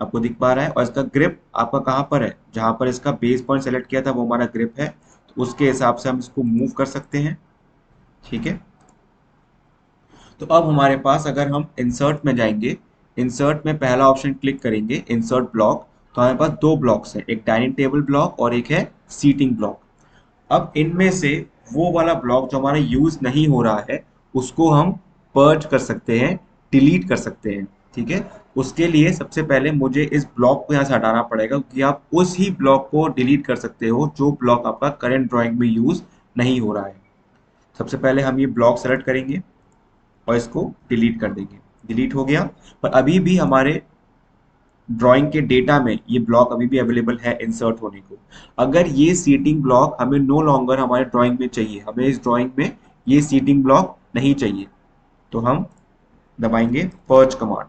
आपको दिख पा रहा है। और इसका ग्रिप आपका कहाँ पर है, जहां पर इसका बेस पॉइंट सेलेक्ट किया था वो हमारा ग्रिप है। तो उसके हिसाब से हम इसको मूव कर सकते हैं, ठीक है। तो अब हमारे पास, अगर हम इंसर्ट में जाएंगे, इंसर्ट में पहला ऑप्शन क्लिक करेंगे इंसर्ट ब्लॉक, तो हमारे पास 2 ब्लॉक्स हैं, एक डाइनिंग टेबल ब्लॉक और एक है सीटिंग ब्लॉक। अब इनमें से वो वाला ब्लॉक जो हमारा यूज नहीं हो रहा है उसको हम पर्ज कर सकते हैं, डिलीट कर सकते हैं, ठीक है। उसके लिए सबसे पहले मुझे इस ब्लॉक को यहाँ से हटाना पड़ेगा, क्योंकि आप उस ही ब्लॉक को डिलीट कर सकते हो जो ब्लॉक आपका करंट ड्राइंग में यूज नहीं हो रहा है। सबसे पहले हम ये ब्लॉक सेलेक्ट करेंगे और इसको डिलीट कर देंगे। डिलीट हो गया। पर अभी भी हमारे ड्राइंग के डेटा में ये ब्लॉक अभी भी अवेलेबल है इंसर्ट होने को। अगर ये सीटिंग ब्लॉक हमें नो लॉन्गर हमारे ड्राइंग में चाहिए, हमें इस ड्राइंग में ये सीटिंग ब्लॉक नहीं चाहिए, तो हम दबाएंगे perch command,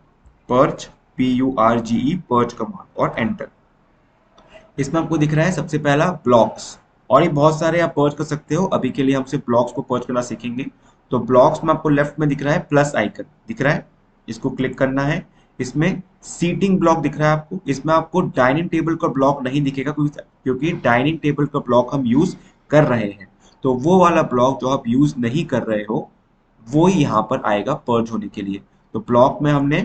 perch, PURGE, perch command और एंटर। इसमें आपको दिख रहा है सबसे पहला ब्लॉक्स, और ये बहुत सारे आप पर्च कर सकते हो। अभी के लिए हम सिर्फ ब्लॉक्स को पर्च करना सीखेंगे। तो ब्लॉक्स में आपको लेफ्ट में दिख रहा है प्लस आइकन दिख रहा है, इसको क्लिक करना है। इसमें सीटिंग ब्लॉक दिख रहा है आपको, इसमें आपको डाइनिंग टेबल का ब्लॉक नहीं दिखेगा, क्योंकि डाइनिंग टेबल का ब्लॉक हम यूज कर रहे हैं। तो वो वाला ब्लॉक जो आप यूज नहीं कर रहे हो वो ही यहाँ पर आएगा पर्ज होने के लिए। तो ब्लॉक में हमने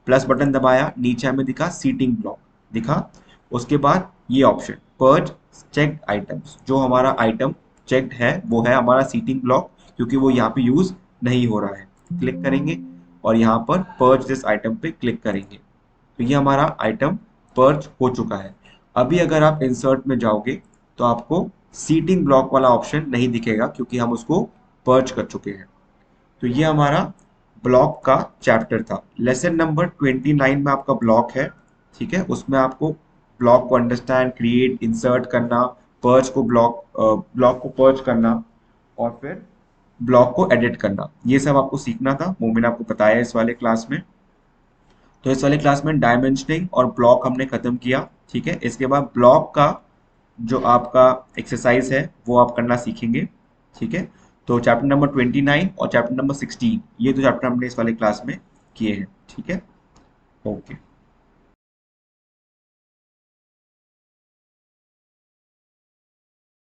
प्लस बटन दबाया, नीचे हमें दिखा सीटिंग ब्लॉक दिखा। उसके बाद ये ऑप्शन पर्ज चेक्ड आइटम्स, जो हमारा आइटम चेक्ड है वो है हमारा सीटिंग ब्लॉक, क्योंकि वो यहाँ पे यूज नहीं हो रहा है। क्लिक करेंगे और यहाँ पर पर्ज दिस आइटम पे क्लिक करेंगे, तो ये हमारा आइटम पर्ज हो चुका है। अभी अगर आप इंसर्ट में जाओगे तो आपको सीटिंग ब्लॉक वाला ऑप्शन नहीं दिखेगा, क्योंकि हम उसको पर्ज कर चुके हैं। तो ये हमारा ब्लॉक का चैप्टर था। लेसन नंबर 29 में आपका ब्लॉक है, ठीक है। उसमें आपको ब्लॉक को अंडरस्टैंड, क्रिएट, इंसर्ट करना, पर्च को ब्लॉक को पर्च करना और फिर ब्लॉक को एडिट करना, ये सब आपको सीखना था, वो मैंने आपको बताया इस वाले क्लास में। तो इस वाले क्लास में डायमेंशनिंग और ब्लॉक हमने खत्म किया, ठीक है। इसके बाद ब्लॉक का जो आपका एक्सरसाइज है वो आप करना सीखेंगे, ठीक है। तो चैप्टर नंबर 29 और चैप्टर नंबर 16, ये दो चैप्टर हमने इस वाले क्लास में किए हैं, ठीक है। ओके।